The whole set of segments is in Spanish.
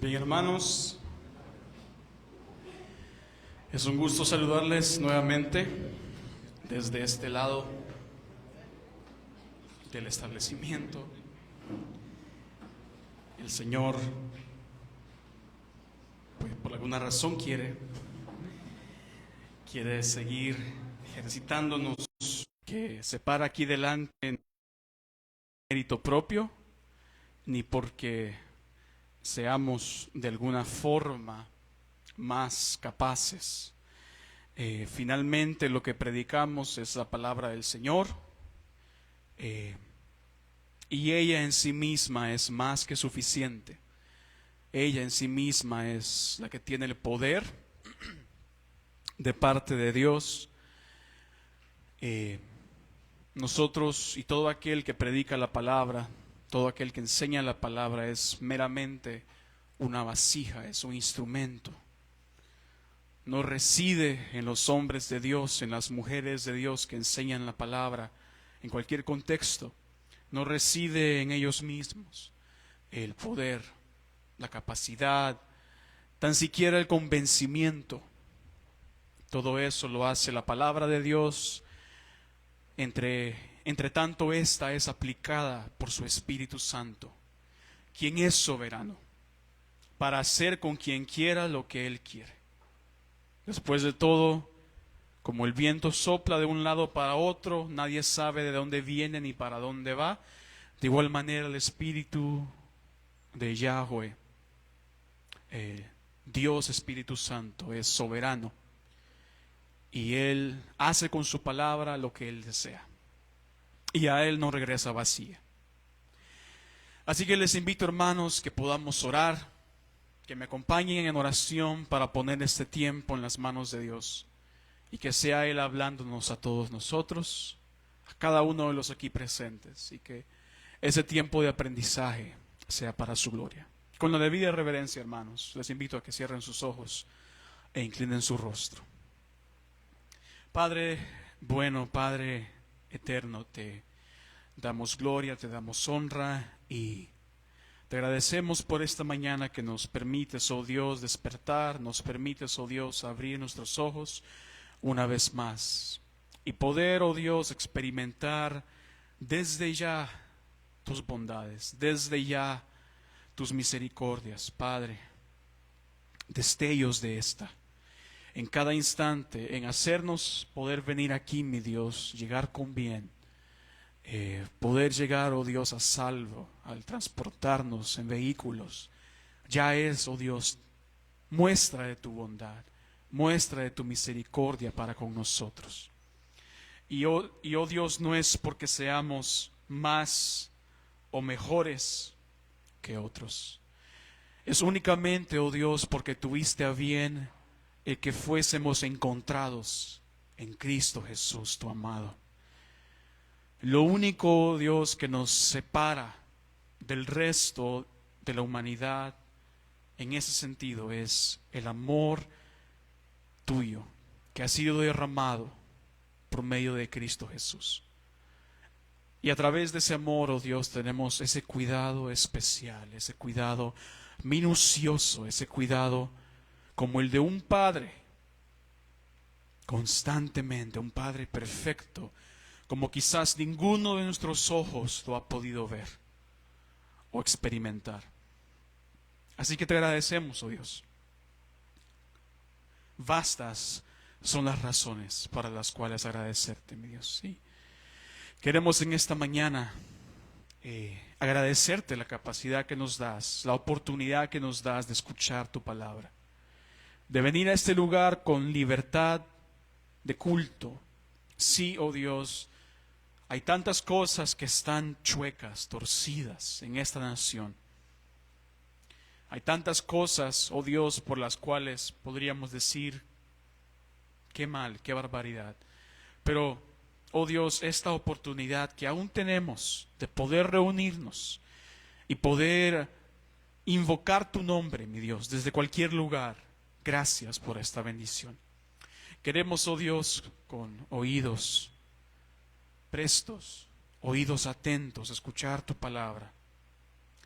Bien, hermanos, es un gusto saludarles nuevamente desde este lado del establecimiento. El Señor, pues, por alguna razón quiere seguir ejercitándonos, que se para aquí delante en mérito propio, ni porque seamos de alguna forma más capaces. Finalmente lo que predicamos es la palabra del Señor, y ella en sí misma es más que suficiente. Ella en sí misma es la que tiene el poder de parte de Dios. Nosotros y todo aquel que predica la palabra, todo aquel que enseña la palabra es meramente una vasija, es un instrumento. No reside en los hombres de Dios, en las mujeres de Dios que enseñan la palabra, en cualquier contexto. No reside en ellos mismos el poder, la capacidad, tan siquiera el convencimiento. Todo eso lo hace la palabra de Dios. Entre tanto, esta es aplicada por su Espíritu Santo, quien es soberano, para hacer con quien quiera lo que Él quiere. Después de todo, como el viento sopla de un lado para otro, nadie sabe de dónde viene ni para dónde va. De igual manera el Espíritu de Yahweh, Dios Espíritu Santo, es soberano. Y Él hace con su palabra lo que Él desea. Y a Él no regresa vacía. Así que les invito, hermanos, que podamos orar, que me acompañen en oración para poner este tiempo en las manos de Dios. Y que sea Él hablándonos a todos nosotros, a cada uno de los aquí presentes. Y que ese tiempo de aprendizaje sea para su gloria. Con la debida reverencia, hermanos, les invito a que cierren sus ojos e inclinen su rostro. Padre bueno, Padre eterno, te damos gloria, te damos honra y te agradecemos por esta mañana que nos permites, oh Dios, despertar, nos permites, oh Dios, abrir nuestros ojos una vez más y poder, oh Dios, experimentar desde ya tus bondades, desde ya tus misericordias, Padre, destellos de esta. En cada instante, en hacernos poder venir aquí, mi Dios, llegar con bien, poder llegar, oh Dios, a salvo, al transportarnos en vehículos, ya es, oh Dios, muestra de tu bondad, muestra de tu misericordia para con nosotros. Y oh Dios, no es porque seamos más o mejores que otros. Es únicamente, oh Dios, porque tuviste a bien el que fuésemos encontrados en Cristo Jesús, tu amado. Lo único, oh Dios, que nos separa del resto de la humanidad en ese sentido es el amor tuyo, que ha sido derramado por medio de Cristo Jesús. Y a través de ese amor, oh Dios, tenemos ese cuidado especial, ese cuidado minucioso, ese cuidado como el de un padre, constantemente, un padre perfecto, como quizás ninguno de nuestros ojos lo ha podido ver o experimentar. Así que te agradecemos, oh Dios. Vastas son las razones para las cuales agradecerte, mi Dios. Sí. Queremos en esta mañana agradecerte la capacidad que nos das, la oportunidad que nos das de escuchar tu palabra, de venir a este lugar con libertad de culto. Sí, oh Dios, hay tantas cosas que están chuecas, torcidas en esta nación. Hay tantas cosas, oh Dios, por las cuales podríamos decir, qué mal, qué barbaridad. Pero, oh Dios, esta oportunidad que aún tenemos de poder reunirnos y poder invocar tu nombre, mi Dios, desde cualquier lugar. Gracias por esta bendición. Queremos, oh Dios, con oídos prestos, oídos atentos, escuchar tu palabra.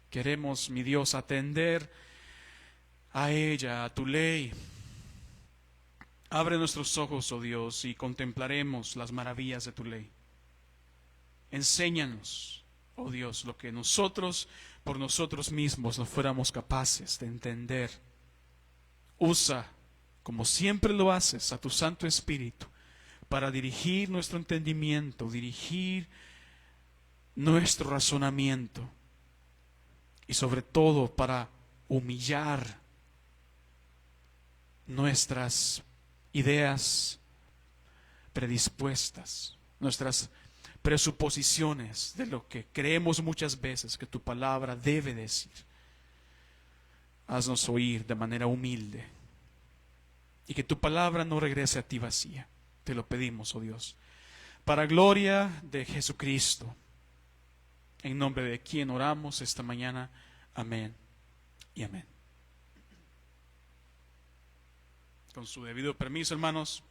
Queremos, mi Dios, atender a ella, a tu ley. Abre nuestros ojos, oh Dios, y contemplaremos las maravillas de tu ley. Enséñanos, oh Dios, lo que nosotros por nosotros mismos no fuéramos capaces de entender. Usa, como siempre lo haces, a tu Santo Espíritu para dirigir nuestro entendimiento, dirigir nuestro razonamiento y sobre todo para humillar nuestras ideas predispuestas, nuestras presuposiciones de lo que creemos muchas veces que tu palabra debe decir. Haznos oír de manera humilde y que tu palabra no regrese a ti vacía. Te lo pedimos, oh Dios, para gloria de Jesucristo, en nombre de quien oramos esta mañana. Amén y amén. Con su debido permiso, hermanos.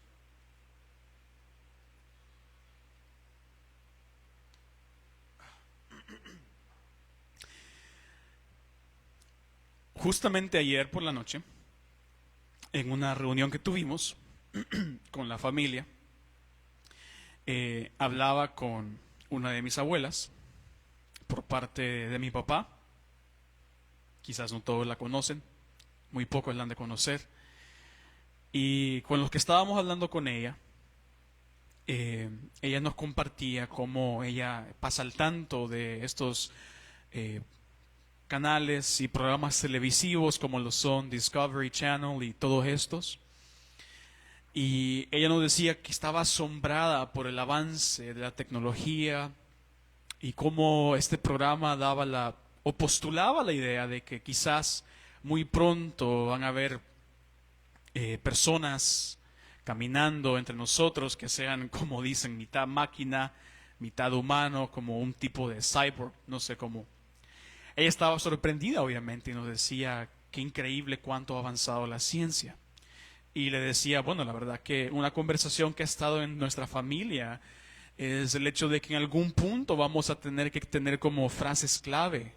Justamente ayer por la noche, en una reunión que tuvimos con la familia, hablaba con una de mis abuelas por parte de mi papá. Quizás no todos la conocen, muy pocos la han de conocer. Y con los que estábamos hablando con ella, ella nos compartía cómo ella pasa al tanto de estos canales y programas televisivos como lo son Discovery Channel y todos estos. Y ella nos decía que estaba asombrada por el avance de la tecnología y cómo este programa daba o postulaba la idea de que quizás muy pronto van a haber personas caminando entre nosotros que sean, como dicen, mitad máquina, mitad humano, como un tipo de cyborg, no sé cómo. Ella estaba sorprendida, obviamente, y nos decía qué increíble cuánto ha avanzado la ciencia. Y le decía, bueno, la verdad que una conversación que ha estado en nuestra familia es el hecho de que en algún punto vamos a tener que tener como frases clave,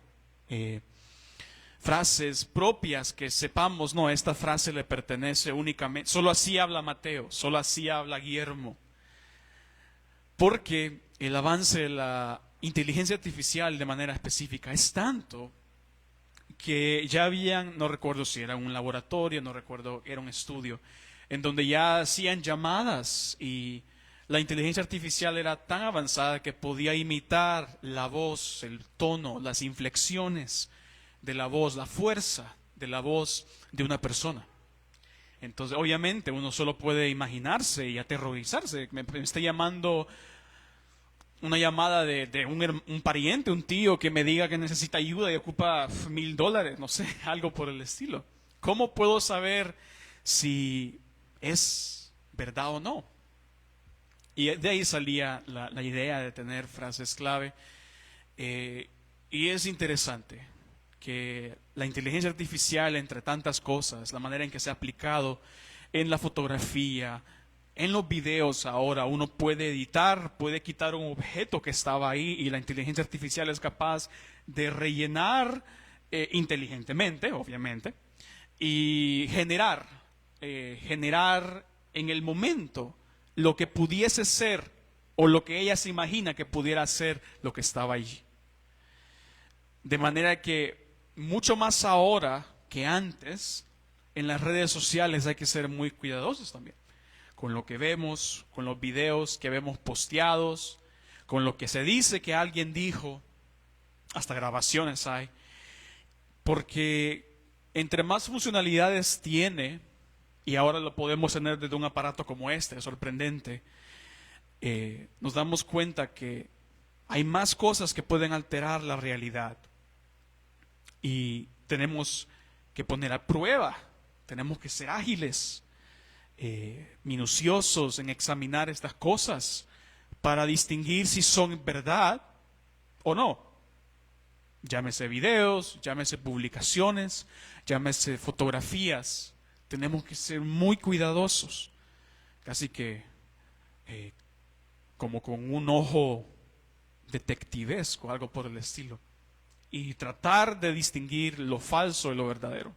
frases propias que sepamos, no, esta frase le pertenece únicamente, solo así habla Mateo, solo así habla Guillermo. Porque el avance de la inteligencia artificial de manera específica es tanto que ya habían, no recuerdo si era un laboratorio, no recuerdo, era un estudio, en donde ya hacían llamadas y la inteligencia artificial era tan avanzada que podía imitar la voz, el tono, las inflexiones de la voz, la fuerza de la voz de una persona. Entonces, obviamente, uno solo puede imaginarse y aterrorizarse. Me está llamando una llamada de un pariente, un tío que me diga que necesita ayuda y ocupa $1,000, no sé, algo por el estilo. ¿Cómo puedo saber si es verdad o no? Y de ahí salía la idea de tener frases clave. Y es interesante que la inteligencia artificial, entre tantas cosas, la manera en que se ha aplicado en la fotografía, en los videos ahora, uno puede editar, puede quitar un objeto que estaba ahí y la inteligencia artificial es capaz de rellenar inteligentemente, obviamente, y generar en el momento lo que pudiese ser o lo que ella se imagina que pudiera ser lo que estaba allí. De manera que mucho más ahora que antes, en las redes sociales hay que ser muy cuidadosos también con lo que vemos, con los videos que vemos posteados, con lo que se dice que alguien dijo, hasta grabaciones hay, porque entre más funcionalidades tiene, y ahora lo podemos tener desde un aparato como este, es sorprendente, nos damos cuenta que hay más cosas que pueden alterar la realidad. Y tenemos que poner a prueba, tenemos que ser ágiles, minuciosos en examinar estas cosas para distinguir si son verdad o no. Llámese videos, llámese publicaciones, llámese fotografías. Tenemos que ser muy cuidadosos, casi que como con un ojo detectivesco, algo por el estilo, y tratar de distinguir lo falso y lo verdadero.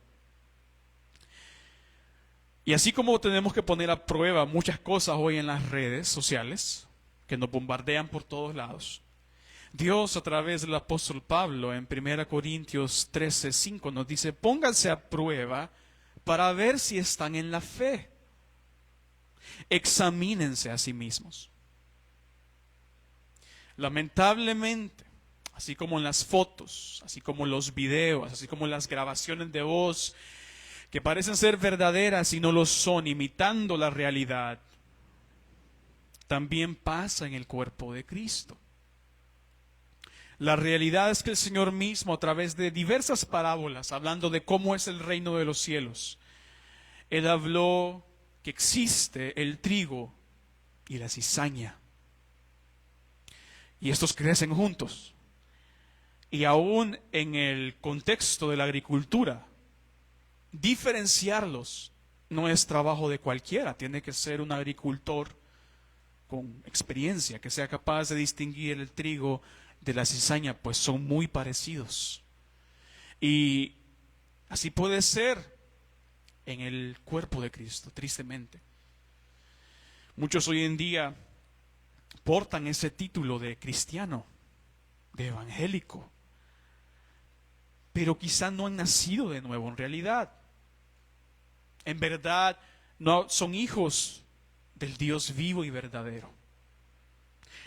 Y así como tenemos que poner a prueba muchas cosas hoy en las redes sociales, que nos bombardean por todos lados, Dios a través del apóstol Pablo en 1 Corintios 13:5 nos dice: pónganse a prueba para ver si están en la fe. Examínense a sí mismos. Lamentablemente, así como en las fotos, así como en los videos, así como en las grabaciones de voz, que parecen ser verdaderas y no lo son, imitando la realidad, también pasa en el cuerpo de Cristo. La realidad es que el Señor mismo, a través de diversas parábolas, hablando de cómo es el reino de los cielos, Él habló que existe el trigo y la cizaña. Y estos crecen juntos. Y aún en el contexto de la agricultura, diferenciarlos no es trabajo de cualquiera. Tiene que ser un agricultor con experiencia, que sea capaz de distinguir el trigo de la cizaña, pues son muy parecidos. Y así puede ser en el cuerpo de Cristo, tristemente. Muchos hoy en día portan ese título de cristiano, de evangélico, pero quizá no han nacido de nuevo en realidad. En verdad, no son hijos del Dios vivo y verdadero.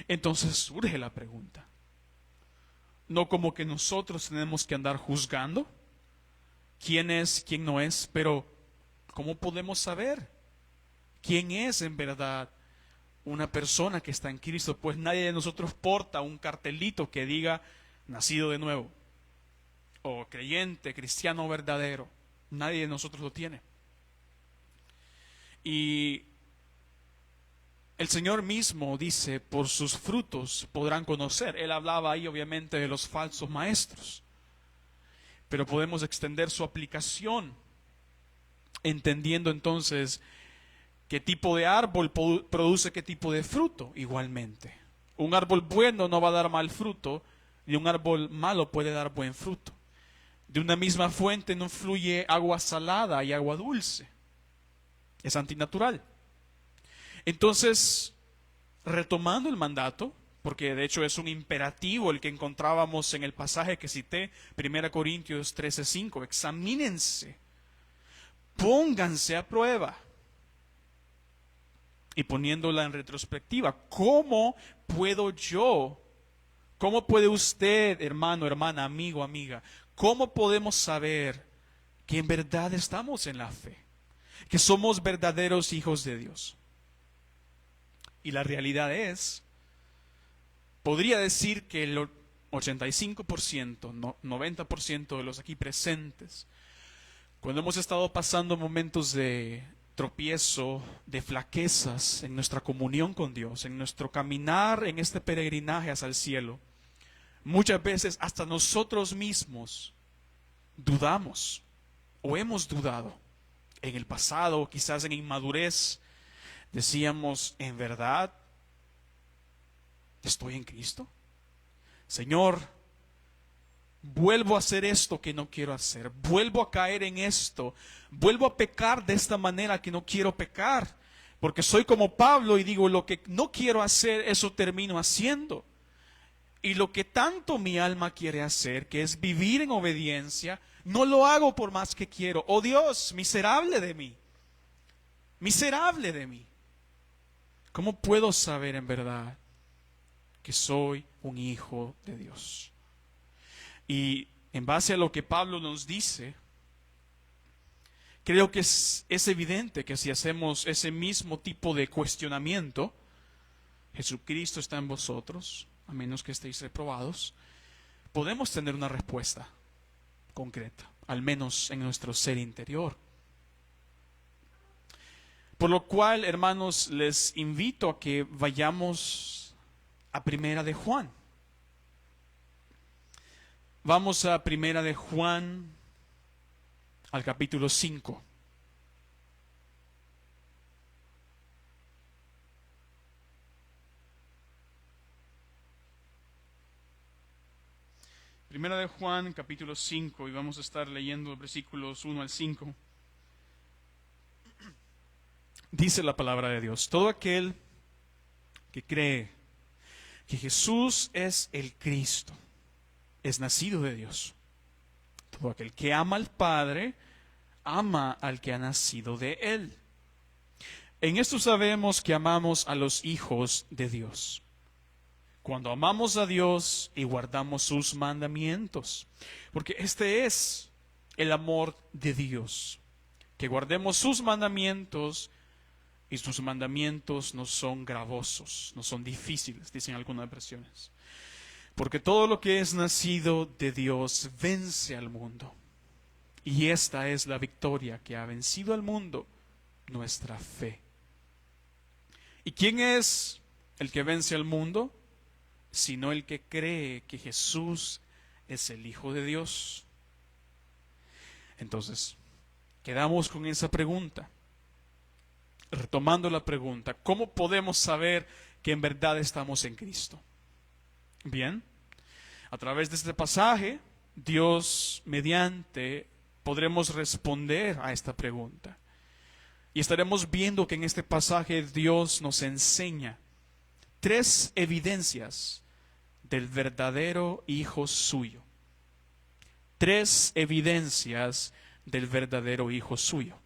Entonces surge la pregunta. No como que nosotros tenemos que andar juzgando quién es, quién no es, pero ¿cómo podemos saber quién es en verdad una persona que está en Cristo? Pues nadie de nosotros porta un cartelito que diga nacido de nuevo o creyente, cristiano verdadero. Nadie de nosotros lo tiene. Y el Señor mismo dice: por sus frutos podrán conocer. Él hablaba ahí obviamente de los falsos maestros, pero podemos extender su aplicación entendiendo entonces qué tipo de árbol produce qué tipo de fruto igualmente. Un árbol bueno no va a dar mal fruto, y un árbol malo puede dar buen fruto. De una misma fuente no fluye agua salada y agua dulce. Es antinatural. Entonces, retomando el mandato, porque de hecho es un imperativo el que encontrábamos en el pasaje que cité, 1 Corintios 13:5, examínense, pónganse a prueba. Y poniéndola en retrospectiva, ¿cómo puedo yo, cómo puede usted, hermano, hermana, amigo, amiga, cómo podemos saber que en verdad estamos en la fe, que somos verdaderos hijos de Dios? Y la realidad es, podría decir que el 85%, 90% de los aquí presentes, cuando hemos estado pasando momentos de tropiezo, de flaquezas en nuestra comunión con Dios, en nuestro caminar en este peregrinaje hacia el cielo, muchas veces hasta nosotros mismos dudamos o hemos dudado en el pasado, quizás en inmadurez. Decíamos: ¿en verdad estoy en Cristo? Señor, vuelvo a hacer esto que no quiero hacer, vuelvo a caer en esto, vuelvo a pecar de esta manera que no quiero pecar, porque soy como Pablo y digo: lo que no quiero hacer, eso termino haciendo. Y lo que tanto mi alma quiere hacer, que es vivir en obediencia, no lo hago por más que quiero. Oh Dios, miserable de mí, miserable de mí. ¿Cómo puedo saber en verdad que soy un hijo de Dios? Y en base a lo que Pablo nos dice, creo que es evidente que si hacemos ese mismo tipo de cuestionamiento, Jesucristo está en vosotros, a menos que estéis reprobados, podemos tener una respuesta concreta, al menos en nuestro ser interior. Por lo cual, hermanos, les invito a que vayamos a Primera de Juan. Vamos a Primera de Juan, al capítulo 5. Primera de Juan, capítulo 5, y vamos a estar leyendo versículos 1 al 5. Dice la palabra de Dios: todo aquel que cree que Jesús es el Cristo es nacido de Dios. Todo aquel que ama al Padre ama al que ha nacido de Él. En esto sabemos que amamos a los hijos de Dios, cuando amamos a Dios y guardamos sus mandamientos. Porque este es el amor de Dios, que guardemos sus mandamientos, y sus mandamientos no son gravosos, no son difíciles, dicen algunas versiones. Porque todo lo que es nacido de Dios vence al mundo. Y esta es la victoria que ha vencido al mundo, nuestra fe. ¿Y quién es el que vence al mundo? Sino el que cree que Jesús es el Hijo de Dios. Entonces, quedamos con esa pregunta. Retomando la pregunta, ¿cómo podemos saber que en verdad estamos en Cristo? Bien, a través de este pasaje, Dios mediante, podremos responder a esta pregunta. Y estaremos viendo que en este pasaje Dios nos enseña 3 evidencias del verdadero Hijo suyo. 3 evidencias del verdadero Hijo suyo,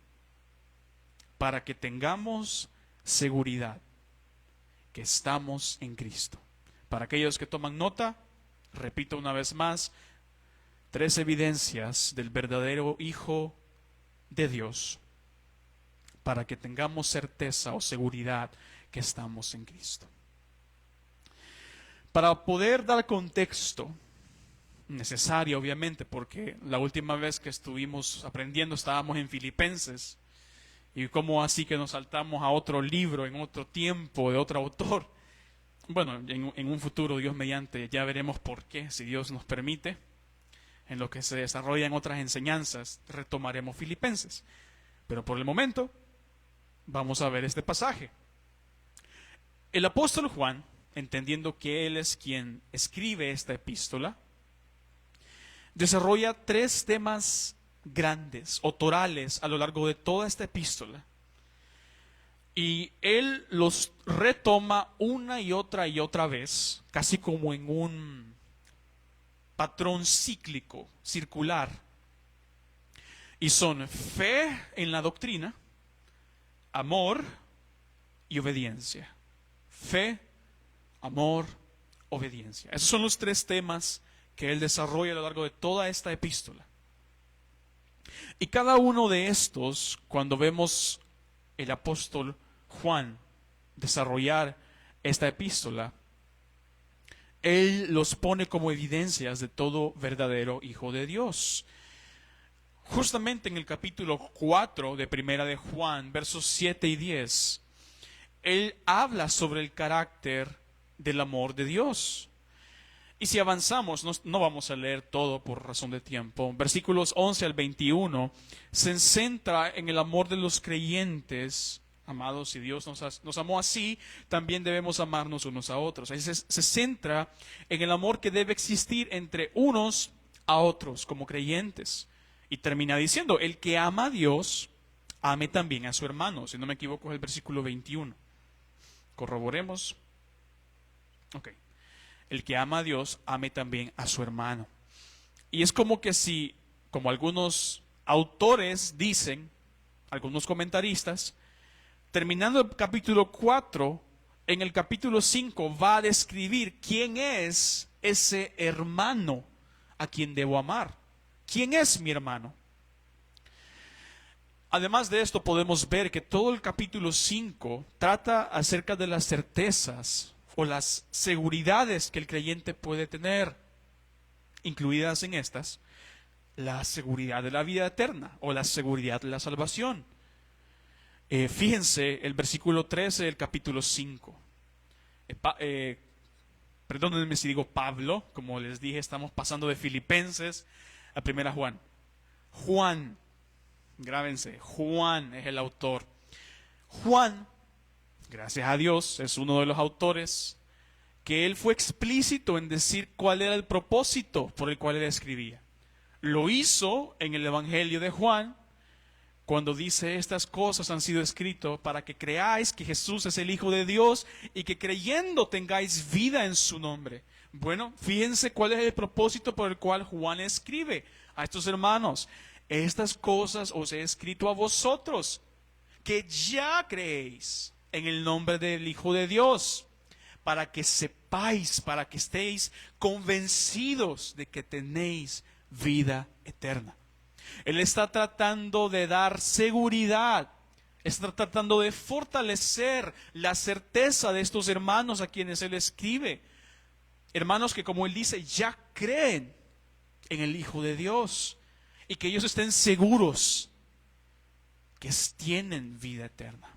para que tengamos seguridad que estamos en Cristo. Para aquellos que toman nota, repito una vez más, 3 evidencias del verdadero Hijo de Dios, para que tengamos certeza o seguridad que estamos en Cristo. Para poder dar contexto necesario, obviamente, porque la última vez que estuvimos aprendiendo estábamos en Filipenses, y cómo así que nos saltamos a otro libro, en otro tiempo, de otro autor. Bueno, en un futuro, Dios mediante, ya veremos por qué, si Dios nos permite. En lo que se desarrollan otras enseñanzas, retomaremos Filipenses. Pero por el momento, vamos a ver este pasaje. El apóstol Juan, entendiendo que él es quien escribe esta epístola, desarrolla 3 temas grandes o torales a lo largo de toda esta epístola. Y él los retoma una y otra vez, casi como en un patrón cíclico, circular. Y son fe en la doctrina, amor y obediencia. Fe, amor, obediencia. Esos son los 3 temas que él desarrolla a lo largo de toda esta epístola. Y cada uno de estos, cuando vemos el apóstol Juan desarrollar esta epístola, él los pone como evidencias de todo verdadero Hijo de Dios. Justamente en el capítulo 4 de Primera de Juan, versos 7 y 10, él habla sobre el carácter del amor de Dios. Y si avanzamos, no vamos a leer todo por razón de tiempo. Versículos 11 al 21 se centra en el amor de los creyentes. Amados, si Dios nos amó así, también debemos amarnos unos a otros. Ahí se centra en el amor que debe existir entre unos a otros como creyentes. Y termina diciendo, el que ama a Dios, ame también a su hermano. Si no me equivoco es el versículo 21. Corroboremos. Ok. El que ama a Dios, ame también a su hermano. Y es como que si, como algunos autores dicen, algunos comentaristas, terminando el capítulo 4, en el capítulo 5 va a describir quién es ese hermano a quien debo amar. ¿Quién es mi hermano? Además de esto podemos ver que todo el capítulo 5 trata acerca de las certezas o las seguridades que el creyente puede tener, incluidas en estas, la seguridad de la vida eterna o la seguridad de la salvación. Fíjense el versículo 13 del capítulo 5. Perdónenme si digo Pablo, como les dije, estamos pasando de Filipenses a Primera Juan. Juan, grábense, Juan es el autor. Juan, gracias a Dios, es uno de los autores que él fue explícito en decir cuál era el propósito por el cual él escribía. Lo hizo en el Evangelio de Juan, cuando dice estas cosas han sido escritas para que creáis que Jesús es el Hijo de Dios y que creyendo tengáis vida en su nombre. Bueno, fíjense cuál es el propósito por el cual Juan escribe a estos hermanos. Estas cosas os he escrito a vosotros, que ya creéis en el nombre del Hijo de Dios, para que sepáis, para que estéis convencidos de que tenéis vida eterna. Él está tratando de dar seguridad, está tratando de fortalecer la certeza de estos hermanos a quienes él escribe. Hermanos que, como él dice, ya creen en el Hijo de Dios y que ellos estén seguros que tienen vida eterna.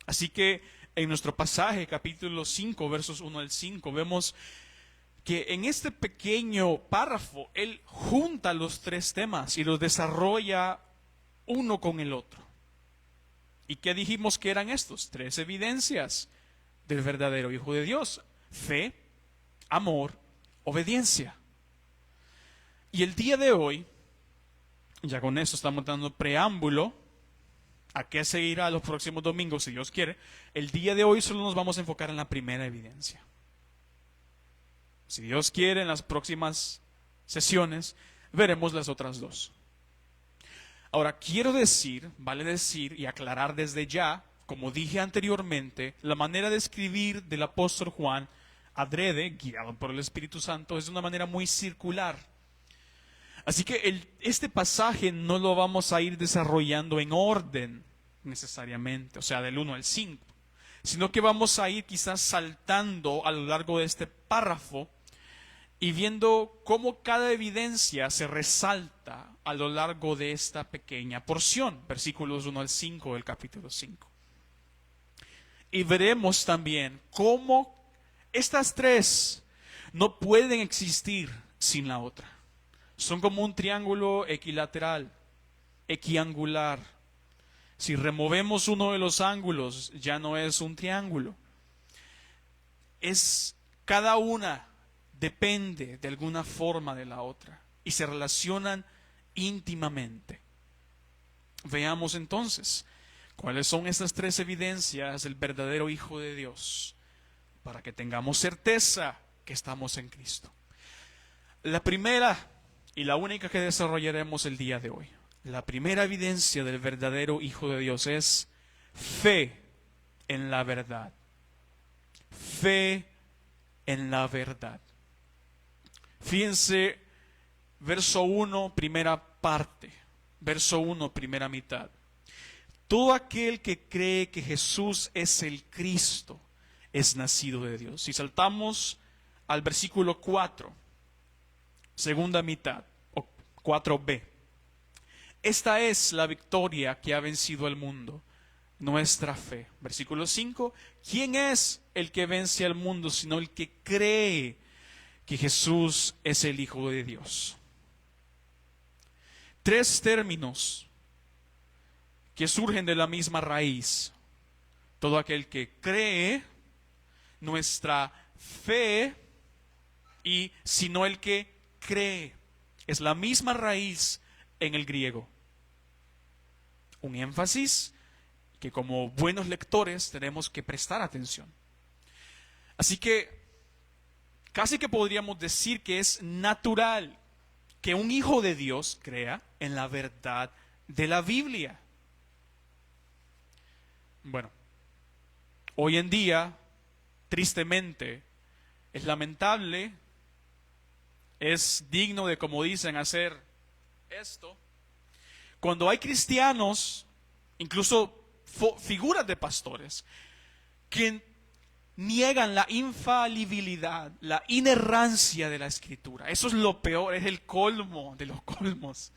Así que en nuestro pasaje, capítulo 5, versos 1 al 5, vemos que en este pequeño párrafo él junta los tres temas y los desarrolla uno con el otro. ¿Y qué dijimos que eran estos? Tres evidencias del verdadero Hijo de Dios: fe, amor, obediencia. Y el día de hoy, ya con eso estamos dando preámbulo a qué seguirá los próximos domingos, si Dios quiere. El día de hoy solo nos vamos a enfocar en la primera evidencia. Si Dios quiere, en las próximas sesiones veremos las otras dos. Ahora, quiero decir, vale decir y aclarar desde ya, como dije anteriormente, la manera de escribir del apóstol Juan, adrede, guiado por el Espíritu Santo, es de una manera muy circular. Así que este pasaje no lo vamos a ir desarrollando en orden necesariamente, o sea, del 1 al 5, sino que vamos a ir quizás saltando a lo largo de este párrafo y viendo cómo cada evidencia se resalta a lo largo de esta pequeña porción, versículos 1 al 5 del capítulo 5. Y veremos también cómo estas tres no pueden existir sin la otra. Son como un triángulo equilateral, equiangular. Si removemos uno de los ángulos, ya no es un triángulo. Cada una depende de alguna forma de la otra y se relacionan íntimamente. Veamos entonces cuáles son estas tres evidencias del verdadero Hijo de Dios, para que tengamos certeza que estamos en Cristo. La primera y la única que desarrollaremos el día de hoy, la primera evidencia del verdadero Hijo de Dios es fe en la verdad. Fe en la verdad. Fíjense, verso 1, primera parte, verso 1, primera mitad. Todo aquel que cree que Jesús es el Cristo es nacido de Dios. Si saltamos al versículo 4, segunda mitad, o 4b. Esta es la victoria que ha vencido al mundo, nuestra fe. Versículo 5, ¿quién es el que vence al mundo sino el que cree que Jesús es el Hijo de Dios? Tres términos que surgen de la misma raíz. Todo aquel que cree, nuestra fe y sino el que cree. Es la misma raíz en el griego. Un énfasis que como buenos lectores tenemos que prestar atención. Así que casi que podríamos decir que es natural que un hijo de Dios crea en la verdad de la Biblia. Bueno, hoy en día, tristemente, es lamentable, es digno de, como dicen, hacer esto. Cuando hay cristianos, incluso figuras de pastores, que niegan la infalibilidad, la inerrancia de la Escritura. Eso es lo peor, es el colmo de los colmos.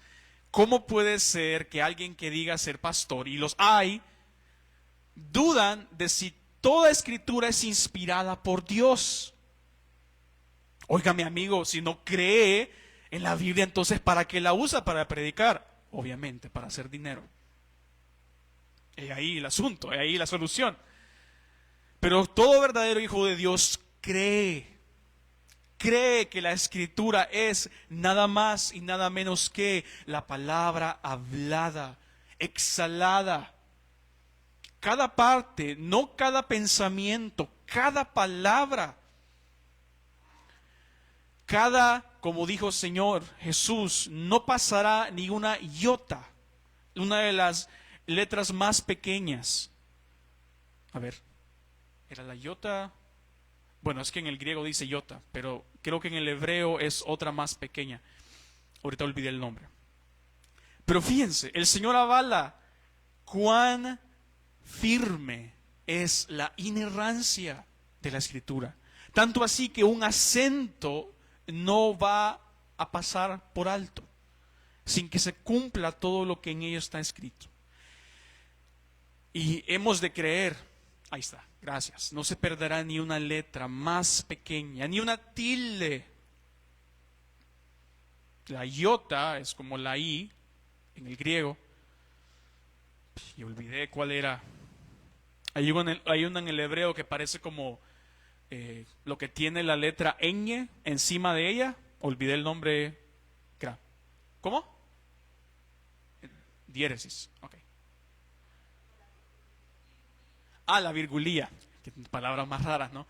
¿Cómo puede ser que alguien que diga ser pastor, y los hay, dudan de si toda Escritura es inspirada por Dios? Oiga, mi amigo, si no cree en la Biblia, entonces ¿para qué la usa? Para predicar. Obviamente, para hacer dinero. Y ahí el asunto, ahí la solución. Pero todo verdadero hijo de Dios cree cree que la Escritura es nada más y nada menos que la palabra hablada, exhalada. Cada parte, no cada pensamiento, cada palabra. Como dijo el Señor Jesús, no pasará ni una iota, una de las letras más pequeñas. A ver, ¿era la iota? Bueno, es que en el griego dice iota, pero creo que en el hebreo es otra más pequeña. Ahorita olvidé el nombre. Pero fíjense, el Señor avala cuán firme es la inerrancia de la Escritura. Tanto así que un acento no va a pasar por alto, sin que se cumpla todo lo que en ello está escrito. Y hemos de creer, ahí está, gracias, no se perderá ni una letra más pequeña, ni una tilde. La iota es como la i en el griego. Y olvidé cuál era. Hay una en el hebreo que parece como lo que tiene la letra ñ encima de ella. Olvidé el nombre. ¿Cómo? Diéresis. Ok. La virgulía. Palabras más raras, ¿no?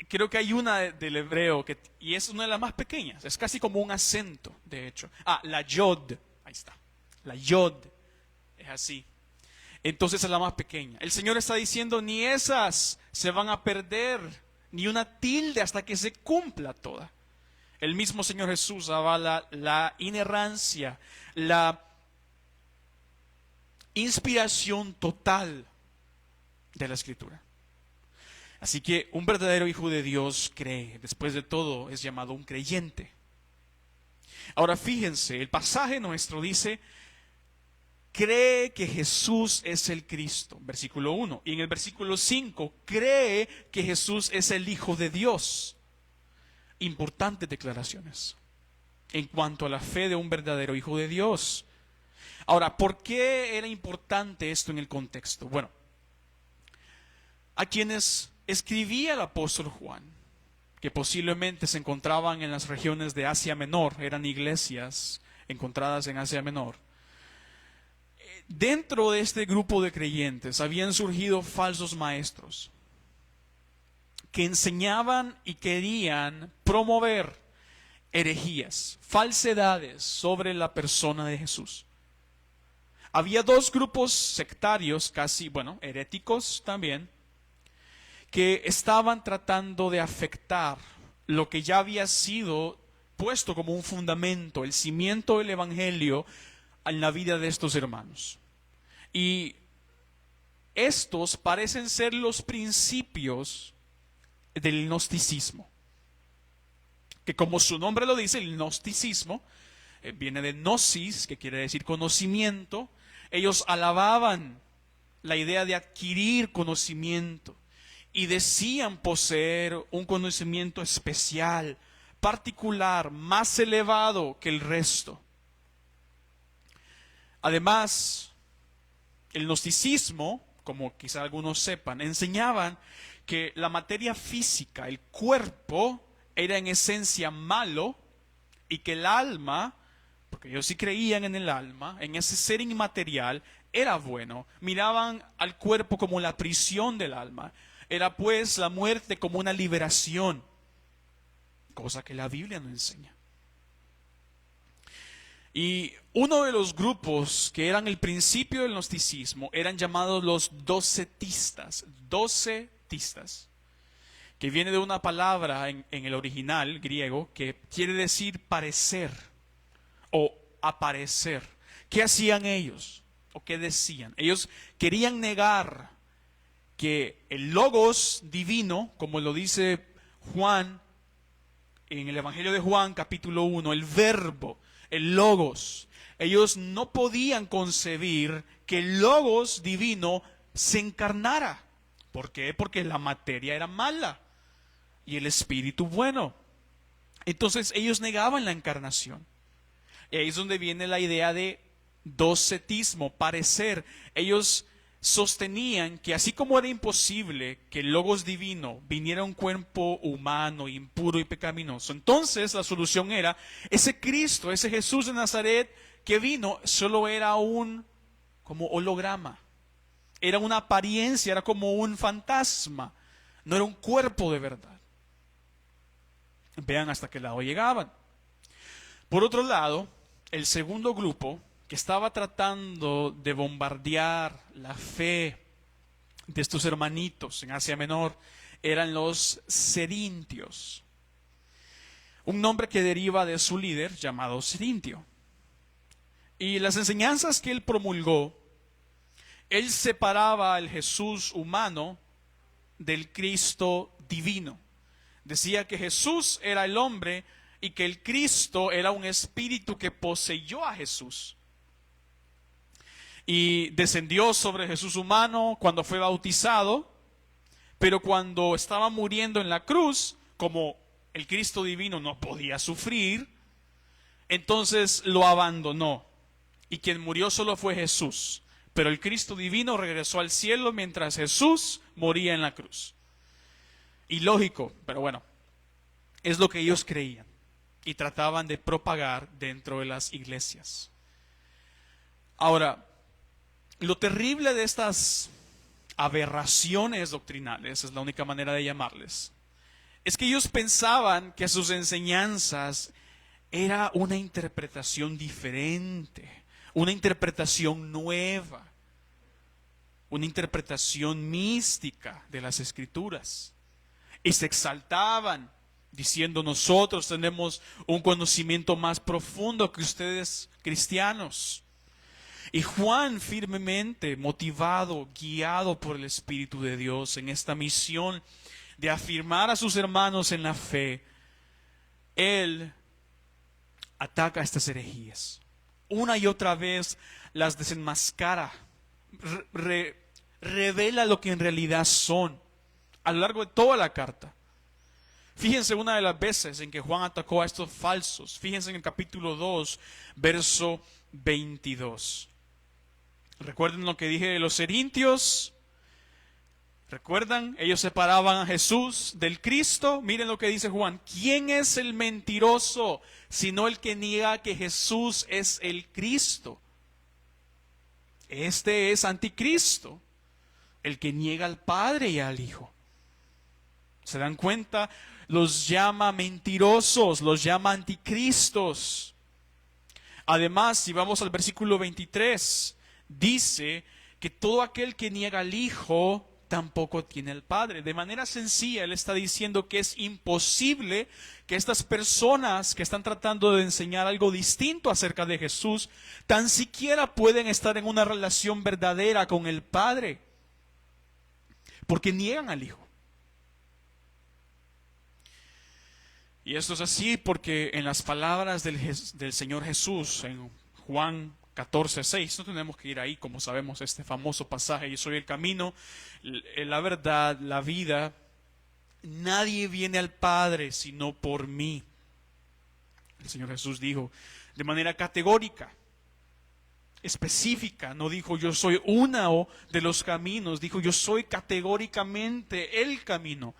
Creo que hay una del hebreo y es una de las más pequeñas. Es casi como un acento, de hecho. La yod. Ahí está. La yod. Es así. Entonces es la más pequeña. El Señor está diciendo, ni esas se van a perder, ni una tilde hasta que se cumpla toda. El mismo Señor Jesús avala la inerrancia, la inspiración total de la Escritura. Así que un verdadero hijo de Dios cree, después de todo es llamado un creyente. Ahora fíjense, el pasaje nuestro dice, cree que Jesús es el Cristo, versículo 1. Y en el versículo 5, cree que Jesús es el Hijo de Dios. Importantes declaraciones en cuanto a la fe de un verdadero Hijo de Dios. Ahora, ¿por qué era importante esto en el contexto? Bueno, a quienes escribía el apóstol Juan, que posiblemente se encontraban en las regiones de Asia Menor, eran iglesias encontradas en Asia Menor. Dentro de este grupo de creyentes habían surgido falsos maestros que enseñaban y querían promover herejías, falsedades sobre la persona de Jesús. Había dos grupos sectarios, heréticos también, que estaban tratando de afectar lo que ya había sido puesto como un fundamento, el cimiento del Evangelio en la vida de estos hermanos. Y estos parecen ser los principios del gnosticismo, que como su nombre lo dice, el gnosticismo viene de gnosis, que quiere decir conocimiento. Ellos alababan la idea de adquirir conocimiento y decían poseer un conocimiento especial, particular, más elevado que el resto. Además, el gnosticismo, como quizá algunos sepan, enseñaban que la materia física, el cuerpo, era en esencia malo y que el alma, porque ellos sí creían en el alma, en ese ser inmaterial, era bueno. Miraban al cuerpo como la prisión del alma. Era pues la muerte como una liberación, cosa que la Biblia no enseña. Y uno de los grupos que eran el principio del gnosticismo eran llamados los docetistas, que viene de una palabra en el original griego que quiere decir parecer o aparecer. ¿Qué hacían ellos? ¿O qué decían? Ellos querían negar que el logos divino, como lo dice Juan en el Evangelio de Juan capítulo 1, el verbo, el logos, ellos no podían concebir que el logos divino se encarnara. ¿Por qué? Porque la materia era mala y el espíritu bueno. Entonces ellos negaban la encarnación. Y ahí es donde viene la idea de docetismo, parecer. Ellos sostenían que así como era imposible que el Logos divino viniera a un cuerpo humano, impuro y pecaminoso, entonces la solución era ese Cristo, ese Jesús de Nazaret que vino, solo era un como holograma, era una apariencia, era como un fantasma, no era un cuerpo de verdad. Vean hasta qué lado llegaban. Por otro lado, el segundo grupo que estaba tratando de bombardear la fe de estos hermanitos en Asia Menor eran los Cerintios, un nombre que deriva de su líder llamado Cerintio. Y las enseñanzas que él promulgó, él separaba al Jesús humano del Cristo divino. Decía que Jesús era el hombre y que el Cristo era un espíritu que poseyó a Jesús. Y descendió sobre Jesús humano cuando fue bautizado, pero cuando estaba muriendo en la cruz, como el Cristo divino no podía sufrir, entonces lo abandonó. Y quien murió solo fue Jesús. Pero el Cristo divino regresó al cielo mientras Jesús moría en la cruz. Ilógico, pero bueno, es lo que ellos creían y trataban de propagar dentro de las iglesias. Ahora, lo terrible de estas aberraciones doctrinales, es la única manera de llamarles, es que ellos pensaban que sus enseñanzas era una interpretación diferente, una interpretación nueva, una interpretación mística de las Escrituras. Y se exaltaban diciendo: nosotros tenemos un conocimiento más profundo que ustedes cristianos. Y Juan, firmemente motivado, guiado por el Espíritu de Dios en esta misión de afirmar a sus hermanos en la fe, él ataca estas herejías. Una y otra vez las desenmascara, revela lo que en realidad son a lo largo de toda la carta. Fíjense una de las veces en que Juan atacó a estos falsos. Fíjense en el capítulo 2, verso 22. Recuerden lo que dije de los Cerintios. ¿Recuerdan? Ellos separaban a Jesús del Cristo. Miren lo que dice Juan: ¿quién es el mentiroso sino el que niega que Jesús es el Cristo? Este es anticristo, el que niega al Padre y al Hijo. ¿Se dan cuenta? Los llama mentirosos, los llama anticristos. Además, si vamos al versículo 23, dice que todo aquel que niega al Hijo tampoco tiene al Padre. De manera sencilla, él está diciendo que es imposible que estas personas que están tratando de enseñar algo distinto acerca de Jesús, tan siquiera pueden estar en una relación verdadera con el Padre, porque niegan al Hijo. Y esto es así porque en las palabras del Señor Jesús, en Juan 14:6, no tenemos que ir ahí, como sabemos, este famoso pasaje: yo soy el camino, la verdad, la vida, nadie viene al Padre sino por mí. El Señor Jesús dijo de manera categórica, específica, no dijo yo soy uno de los caminos, dijo yo soy categóricamente el camino.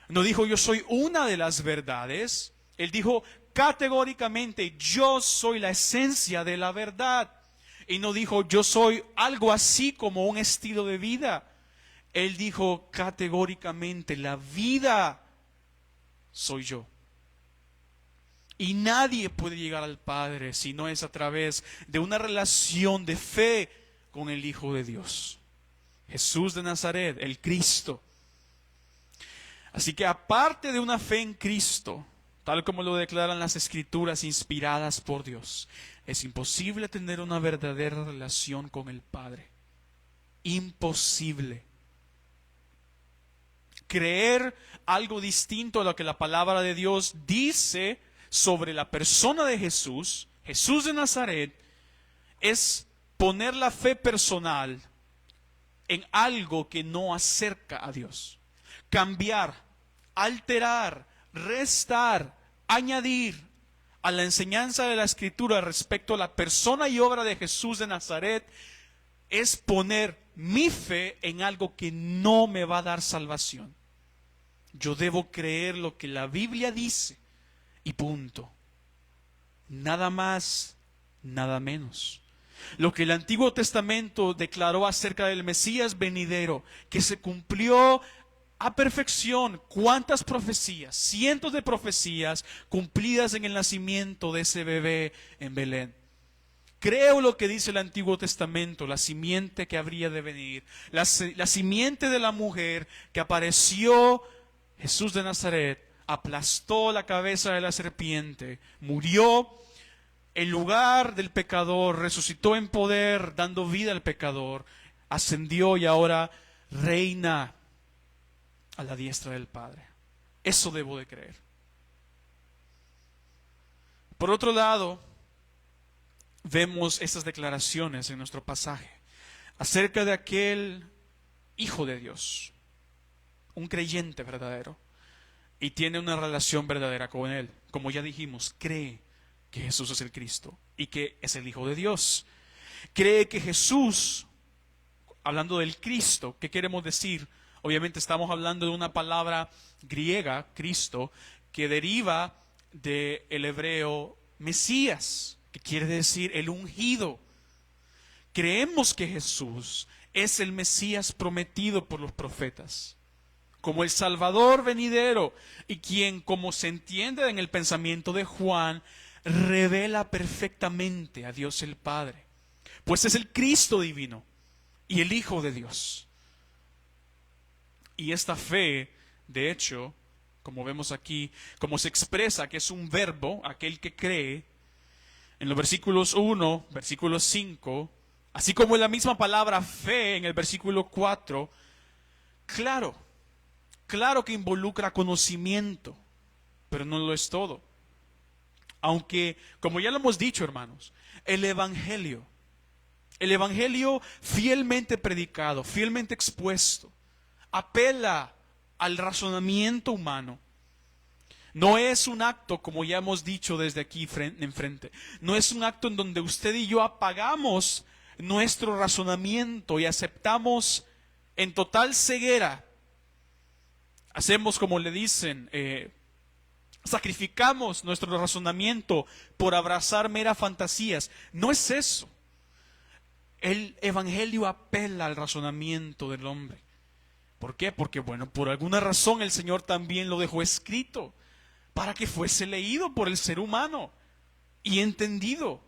No dijo yo soy una de las verdades, él dijo categóricamente yo soy la esencia de la verdad. Y no dijo yo soy algo así como un estilo de vida. Él dijo categóricamente la vida soy yo. Y nadie puede llegar al Padre si no es a través de una relación de fe con el Hijo de Dios, Jesús de Nazaret, el Cristo. Así que aparte de una fe en Cristo, tal como lo declaran las Escrituras inspiradas por Dios, es imposible tener una verdadera relación con el Padre. Imposible. Creer algo distinto a lo que la palabra de Dios dice sobre la persona de Jesús, Jesús de Nazaret, es poner la fe personal en algo que no acerca a Dios. Cambiar, alterar, restar, añadir a la enseñanza de la Escritura respecto a la persona y obra de Jesús de Nazaret es poner mi fe en algo que no me va a dar salvación. Yo debo creer lo que la Biblia dice y punto. Nada más, nada menos. Lo que el Antiguo Testamento declaró acerca del Mesías venidero, que se cumplió a perfección. ¿Cuántas profecías? Cientos de profecías cumplidas en el nacimiento de ese bebé en Belén. Creo lo que dice el Antiguo Testamento, la simiente que habría de venir, la simiente de la mujer que apareció, Jesús de Nazaret, aplastó la cabeza de la serpiente, murió en lugar del pecador, resucitó en poder, dando vida al pecador, ascendió y ahora reina a la diestra del Padre. Eso debo de creer. Por otro lado, vemos estas declaraciones en nuestro pasaje acerca de aquel Hijo de Dios, un creyente verdadero, y tiene una relación verdadera con Él. Como ya dijimos, cree que Jesús es el Cristo y que es el Hijo de Dios. Cree que Jesús, hablando del Cristo, ¿qué queremos decir? Obviamente estamos hablando de una palabra griega, Cristo, que deriva del hebreo Mesías, que quiere decir el ungido. Creemos que Jesús es el Mesías prometido por los profetas, como el Salvador venidero, y quien, como se entiende en el pensamiento de Juan, revela perfectamente a Dios el Padre, pues es el Cristo divino y el Hijo de Dios. Y esta fe, de hecho, como vemos aquí, como se expresa que es un verbo, aquel que cree, en los versículos 1, versículo 5, así como en la misma palabra fe en el versículo 4, claro que involucra conocimiento, pero no lo es todo. Aunque, como ya lo hemos dicho, hermanos, el Evangelio fielmente predicado, fielmente expuesto, apela al razonamiento humano. No es un acto, como ya hemos dicho desde aquí enfrente, no es un acto en donde usted y yo apagamos nuestro razonamiento y aceptamos en total ceguera. Hacemos como le dicen, sacrificamos nuestro razonamiento por abrazar meras fantasías. No es eso. El Evangelio apela al razonamiento del hombre. ¿Por qué? Porque, bueno, por alguna razón el Señor también lo dejó escrito para que fuese leído por el ser humano y entendido.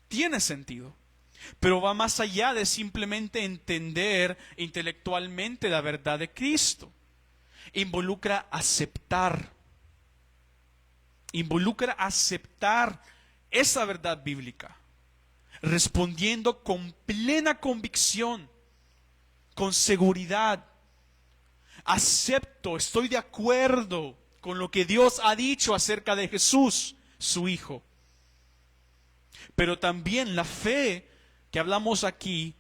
Tiene sentido. Pero va más allá de simplemente entender intelectualmente la verdad de Cristo. Involucra aceptar esa verdad bíblica, respondiendo con plena convicción, con seguridad. Acepto, estoy de acuerdo con lo que Dios ha dicho acerca de Jesús, su Hijo. Pero también la fe que hablamos aquí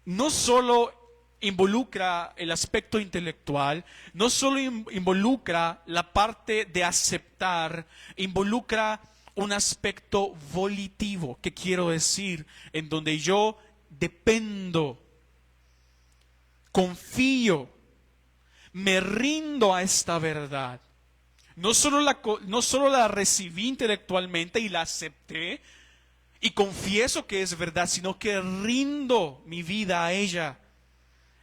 no solo involucra el aspecto intelectual, no solo involucra la parte de aceptar, involucra un aspecto volitivo, que quiero decir, en donde yo dependo, confío, me rindo a esta verdad. No solo la recibí intelectualmente y la acepté y confieso que es verdad, sino que rindo mi vida a ella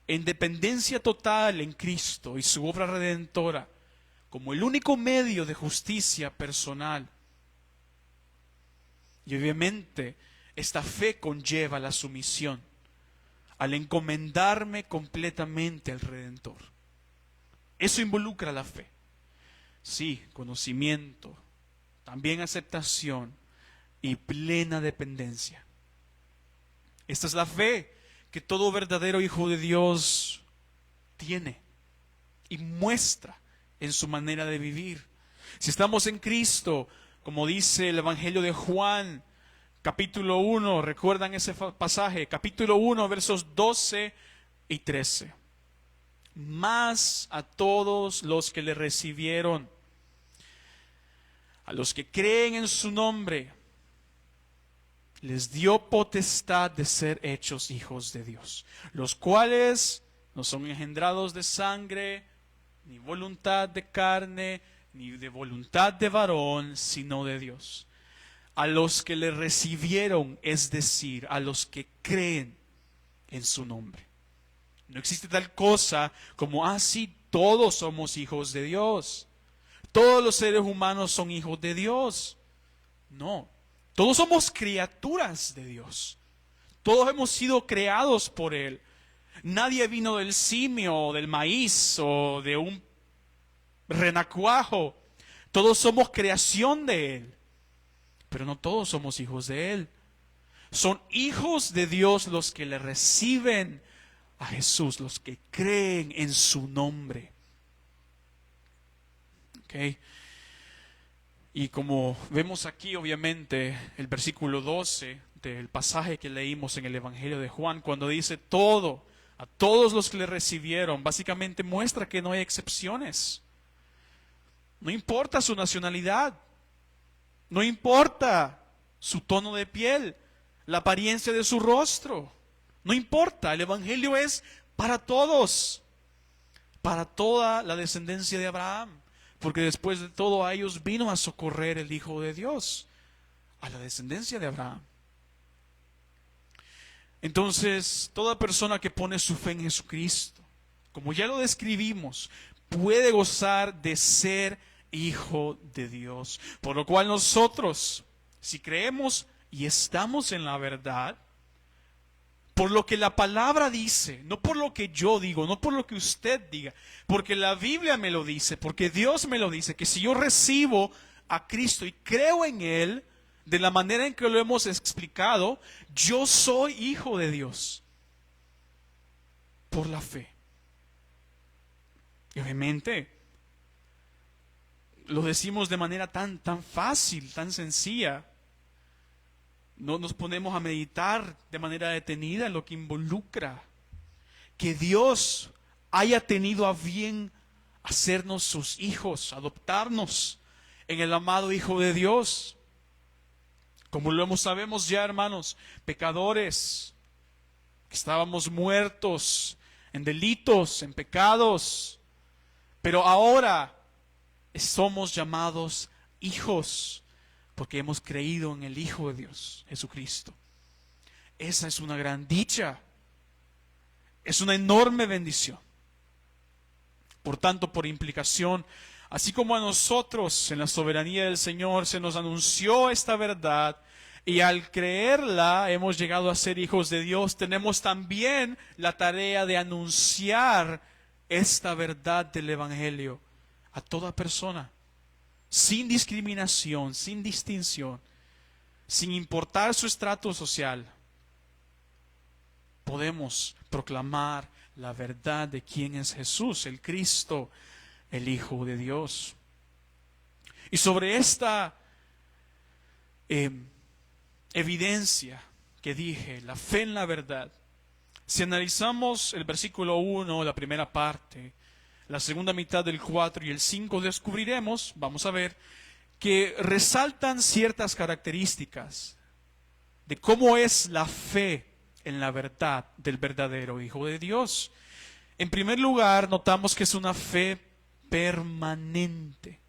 en dependencia total en Cristo y su obra redentora como el único medio de justicia personal. Y obviamente esta fe conlleva la sumisión al encomendarme completamente al Redentor. Eso involucra la fe. Sí, conocimiento, también aceptación y plena dependencia. Esta es la fe que todo verdadero hijo de Dios tiene y muestra en su manera de vivir. Si estamos en Cristo, como dice el Evangelio de Juan, capítulo 1, ¿recuerdan ese pasaje? Capítulo 1, versos 12 y 13. Mas a todos los que le recibieron, a los que creen en su nombre, les dio potestad de ser hechos hijos de Dios, los cuales no son engendrados de sangre, ni voluntad de carne, ni de voluntad de varón, sino de Dios. A los que le recibieron, es decir, a los que creen en su nombre. No existe tal cosa como, sí, todos somos hijos de Dios. Todos los seres humanos son hijos de Dios. No, todos somos criaturas de Dios. Todos hemos sido creados por Él. Nadie vino del simio, o del maíz, o de un renacuajo. Todos somos creación de Él. Pero no todos somos hijos de Él. Son hijos de Dios los que le reciben a Jesús, los que creen en su nombre. ¿Okay? Y como vemos aquí, obviamente, el versículo 12 del pasaje que leímos en el Evangelio de Juan, cuando dice todo, a todos los que le recibieron, básicamente muestra que no hay excepciones. No importa su nacionalidad, no importa su tono de piel, la apariencia de su rostro, no importa, el Evangelio es para todos, para toda la descendencia de Abraham. Porque después de todo a ellos vino a socorrer el Hijo de Dios, a la descendencia de Abraham. Entonces, toda persona que pone su fe en Jesucristo, como ya lo describimos, puede gozar de ser hijo de Dios. Por lo cual nosotros, si creemos y estamos en la verdad, por lo que la palabra dice, no por lo que yo digo, no por lo que usted diga, porque la Biblia me lo dice, porque Dios me lo dice, que si yo recibo a Cristo y creo en Él, de la manera en que lo hemos explicado, yo soy hijo de Dios, por la fe. Y obviamente, lo decimos de manera tan fácil, tan sencilla. No nos ponemos a meditar de manera detenida en lo que involucra que Dios haya tenido a bien hacernos sus hijos, adoptarnos en el amado Hijo de Dios. Como sabemos ya, hermanos, pecadores, que estábamos muertos en delitos, en pecados, pero ahora somos llamados hijos, porque hemos creído en el Hijo de Dios, Jesucristo. Esa es una gran dicha. Es una enorme bendición. Por tanto, por implicación, así como a nosotros en la soberanía del Señor se nos anunció esta verdad, y al creerla hemos llegado a ser hijos de Dios, tenemos también la tarea de anunciar esta verdad del Evangelio a toda persona, sin discriminación, sin distinción, sin importar su estrato social. Podemos proclamar la verdad de quién es Jesús, el Cristo, el Hijo de Dios. Y sobre esta evidencia que dije, la fe en la verdad, si analizamos el versículo 1, la primera parte, la segunda mitad del 4 y el 5, descubriremos, vamos a ver, que resaltan ciertas características de cómo es la fe en la verdad del verdadero Hijo de Dios. En primer lugar, notamos que es una fe permanente.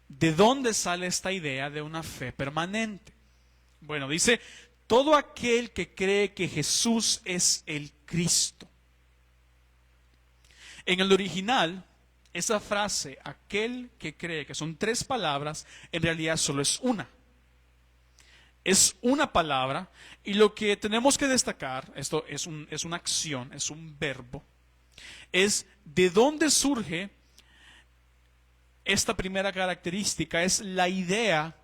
¿De dónde sale esta idea de una fe permanente? Bueno, dice, todo aquel que cree que Jesús es el Cristo. En el original, esa frase, aquel que cree, que son 3 palabras, en realidad solo es una. Es una palabra, y lo que tenemos que destacar, esto es una acción, es un verbo, es de dónde surge esta primera característica, es la idea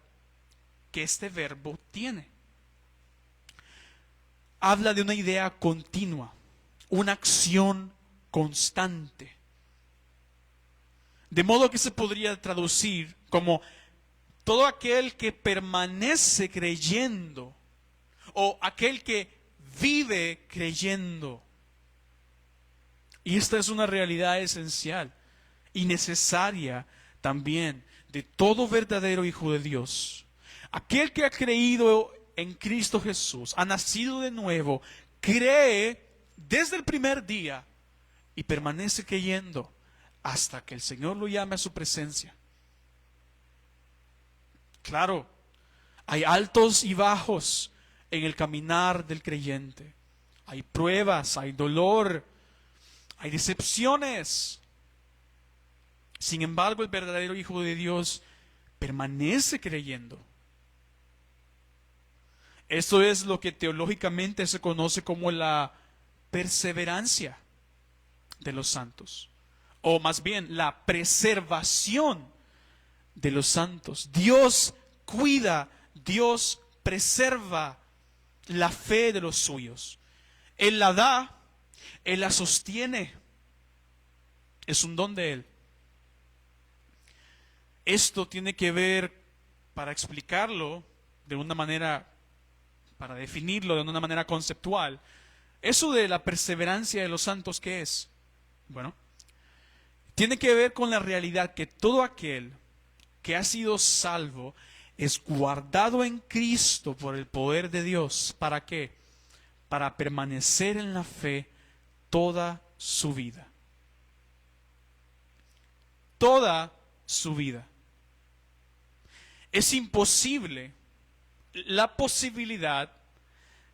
que este verbo tiene. Habla de una idea continua, una acción constante. De modo que se podría traducir como todo aquel que permanece creyendo o aquel que vive creyendo. Y esta es una realidad esencial y necesaria también de todo verdadero hijo de Dios. Aquel que ha creído en Cristo Jesús, ha nacido de nuevo, cree desde el primer día y permanece creyendo hasta que el Señor lo llame a su presencia. Claro, hay altos y bajos en el caminar del creyente. Hay pruebas, hay dolor, hay decepciones. Sin embargo, el verdadero Hijo de Dios permanece creyendo. Esto es lo que teológicamente se conoce como la perseverancia de los santos, o más bien la preservación de los santos. Dios cuida, Dios preserva la fe de los suyos. Él la da, Él la sostiene. Es un don de Él. Esto tiene que ver, para explicarlo de una manera, para definirlo de una manera conceptual, eso de la perseverancia de los santos, ¿qué es? Bueno, tiene que ver con la realidad que todo aquel que ha sido salvo es guardado en Cristo por el poder de Dios. ¿Para qué? Para permanecer en la fe toda su vida. Toda su vida. Es imposible la posibilidad,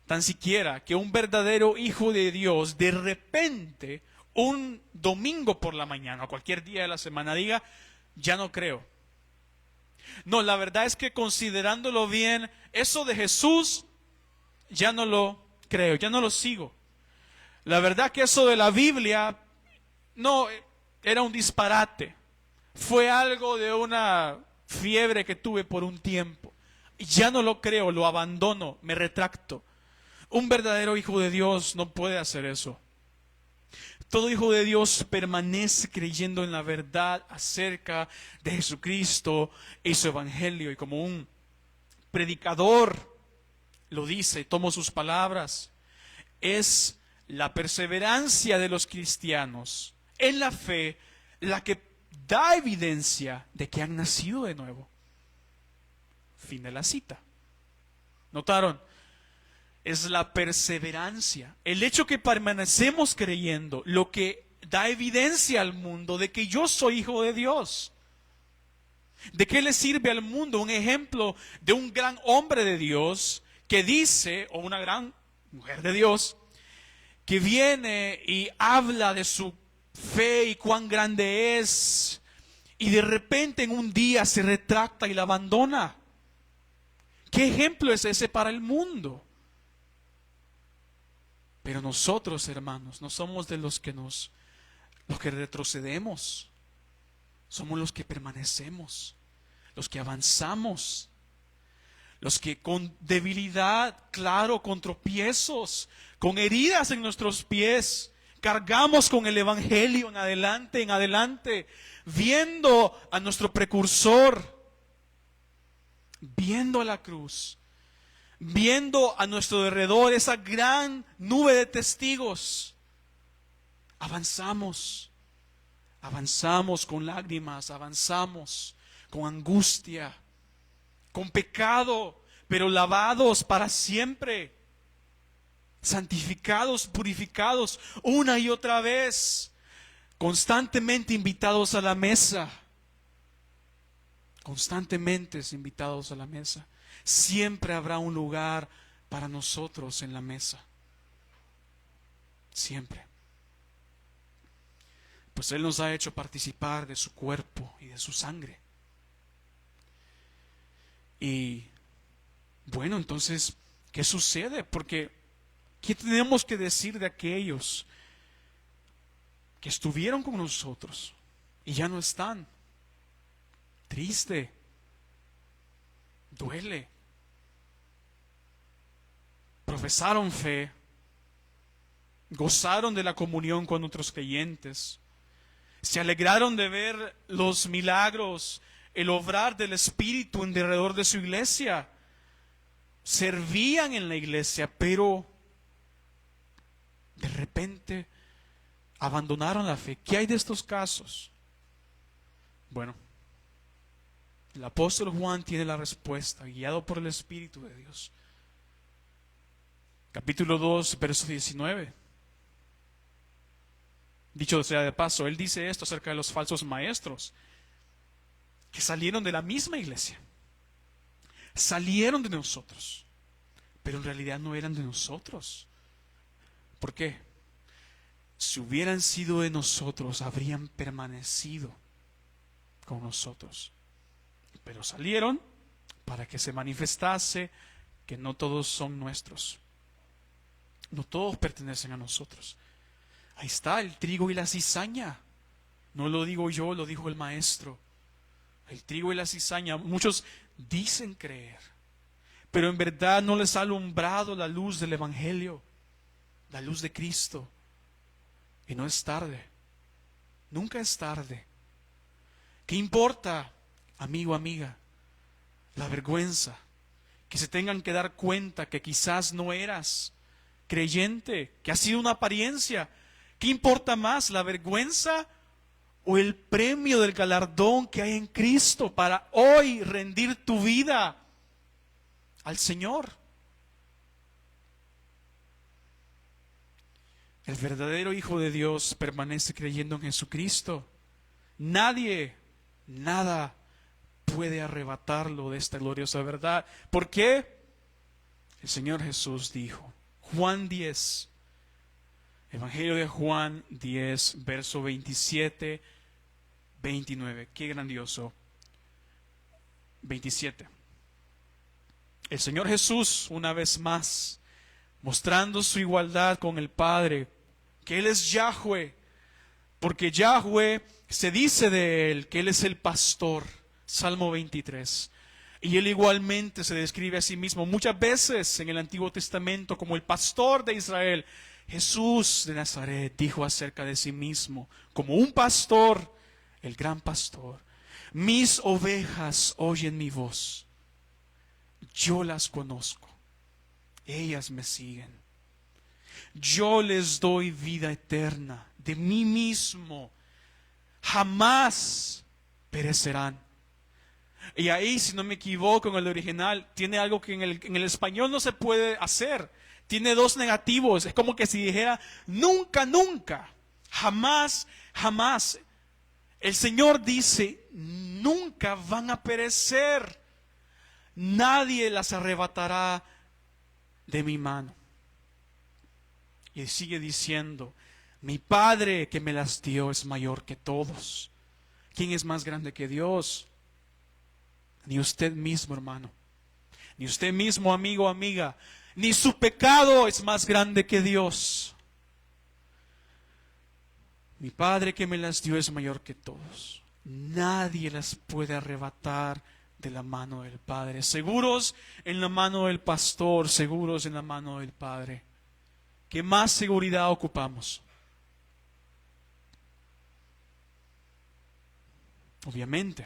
tan siquiera, que un verdadero hijo de Dios de repente, un domingo por la mañana o cualquier día de la semana, diga: ya no creo. No, la verdad es que, considerándolo bien, eso de Jesús ya no lo creo, ya no lo sigo. La verdad que eso de la Biblia, no, era un disparate. Fue algo de una fiebre que tuve por un tiempo. Ya no lo creo, lo abandono, me retracto. Un verdadero hijo de Dios no puede hacer eso. Todo hijo de Dios permanece creyendo en la verdad acerca de Jesucristo y su evangelio. Y como un predicador lo dice, tomo sus palabras, es la perseverancia de los cristianos en la fe la que da evidencia de que han nacido de nuevo. Fin de la cita. ¿Notaron? Es la perseverancia, el hecho que permanecemos creyendo, lo que da evidencia al mundo de que yo soy hijo de Dios. ¿De qué le sirve al mundo un ejemplo de un gran hombre de Dios que dice, o una gran mujer de Dios, que viene y habla de su fe y cuán grande es, y de repente en un día se retracta y la abandona? ¿Qué ejemplo es ese para el mundo? Pero nosotros, hermanos, no somos de los que retrocedemos. Somos los que permanecemos, los que avanzamos, los que con debilidad, claro, con tropiezos, con heridas en nuestros pies, cargamos con el evangelio en adelante, viendo a nuestro precursor, viendo a la cruz, viendo a nuestro alrededor esa gran nube de testigos. Avanzamos con lágrimas, avanzamos con angustia, con pecado, pero lavados para siempre, santificados, purificados una y otra vez, constantemente invitados a la mesa, constantemente invitados a la mesa. Siempre habrá un lugar para nosotros en la mesa. Siempre. Pues Él nos ha hecho participar de su cuerpo y de su sangre. Y bueno, entonces, ¿qué sucede? Porque ¿qué tenemos que decir de aquellos que estuvieron con nosotros y ya no están? Triste. Duele. Profesaron fe, gozaron de la comunión con otros creyentes, se alegraron de ver los milagros, el obrar del Espíritu en derredor de su iglesia, servían en la iglesia, pero de repente abandonaron la fe. ¿Qué hay de estos casos? Bueno, el apóstol Juan tiene la respuesta, guiado por el Espíritu de Dios. Capítulo 2, verso 19. Dicho sea de paso, él dice esto acerca de los falsos maestros que salieron de la misma iglesia, salieron de nosotros, pero en realidad no eran de nosotros. ¿Por qué? Si hubieran sido de nosotros, habrían permanecido con nosotros. Pero salieron para que se manifestase que no todos son nuestros. No todos pertenecen a nosotros. Ahí está el trigo y la cizaña. No lo digo yo, lo dijo el maestro. El trigo y la cizaña. Muchos dicen creer, pero en verdad no les ha alumbrado la luz del Evangelio, la luz de Cristo. Y no es tarde. Nunca es tarde. ¿Qué importa, amigo, amiga? La vergüenza. Que se tengan que dar cuenta que quizás no eras creyente, que ha sido una apariencia. ¿Qué importa más, la vergüenza o el premio del galardón que hay en Cristo para hoy rendir tu vida al Señor? El verdadero Hijo de Dios permanece creyendo en Jesucristo. Nadie, nada puede arrebatarlo de esta gloriosa verdad. ¿Por qué? El Señor Jesús dijo, Juan 10, Evangelio de Juan 10, verso 27, 29. Qué grandioso. 27. El Señor Jesús, una vez más, mostrando su igualdad con el Padre, que Él es Yahweh, porque Yahweh se dice de Él que Él es el pastor, Salmo 23. Y Él igualmente se describe a sí mismo muchas veces en el Antiguo Testamento como el pastor de Israel. Jesús de Nazaret dijo acerca de sí mismo, como un pastor, el gran pastor: mis ovejas oyen mi voz, yo las conozco, ellas me siguen. Yo les doy vida eterna, de mí mismo jamás perecerán. Y ahí, si no me equivoco, en el original tiene algo que en el español no se puede hacer. Tiene dos negativos. Es como que si dijera nunca, nunca, jamás, jamás. El Señor dice, nunca van a perecer. Nadie las arrebatará de mi mano. Y sigue diciendo, mi Padre que me las dio es mayor que todos. ¿Quién es más grande que Dios? Ni usted mismo, hermano. Ni usted mismo, amigo, amiga. Ni su pecado es más grande que Dios. Mi Padre que me las dio es mayor que todos. Nadie las puede arrebatar de la mano del Padre. Seguros en la mano del pastor, seguros en la mano del Padre. ¿Qué más seguridad ocupamos? Obviamente,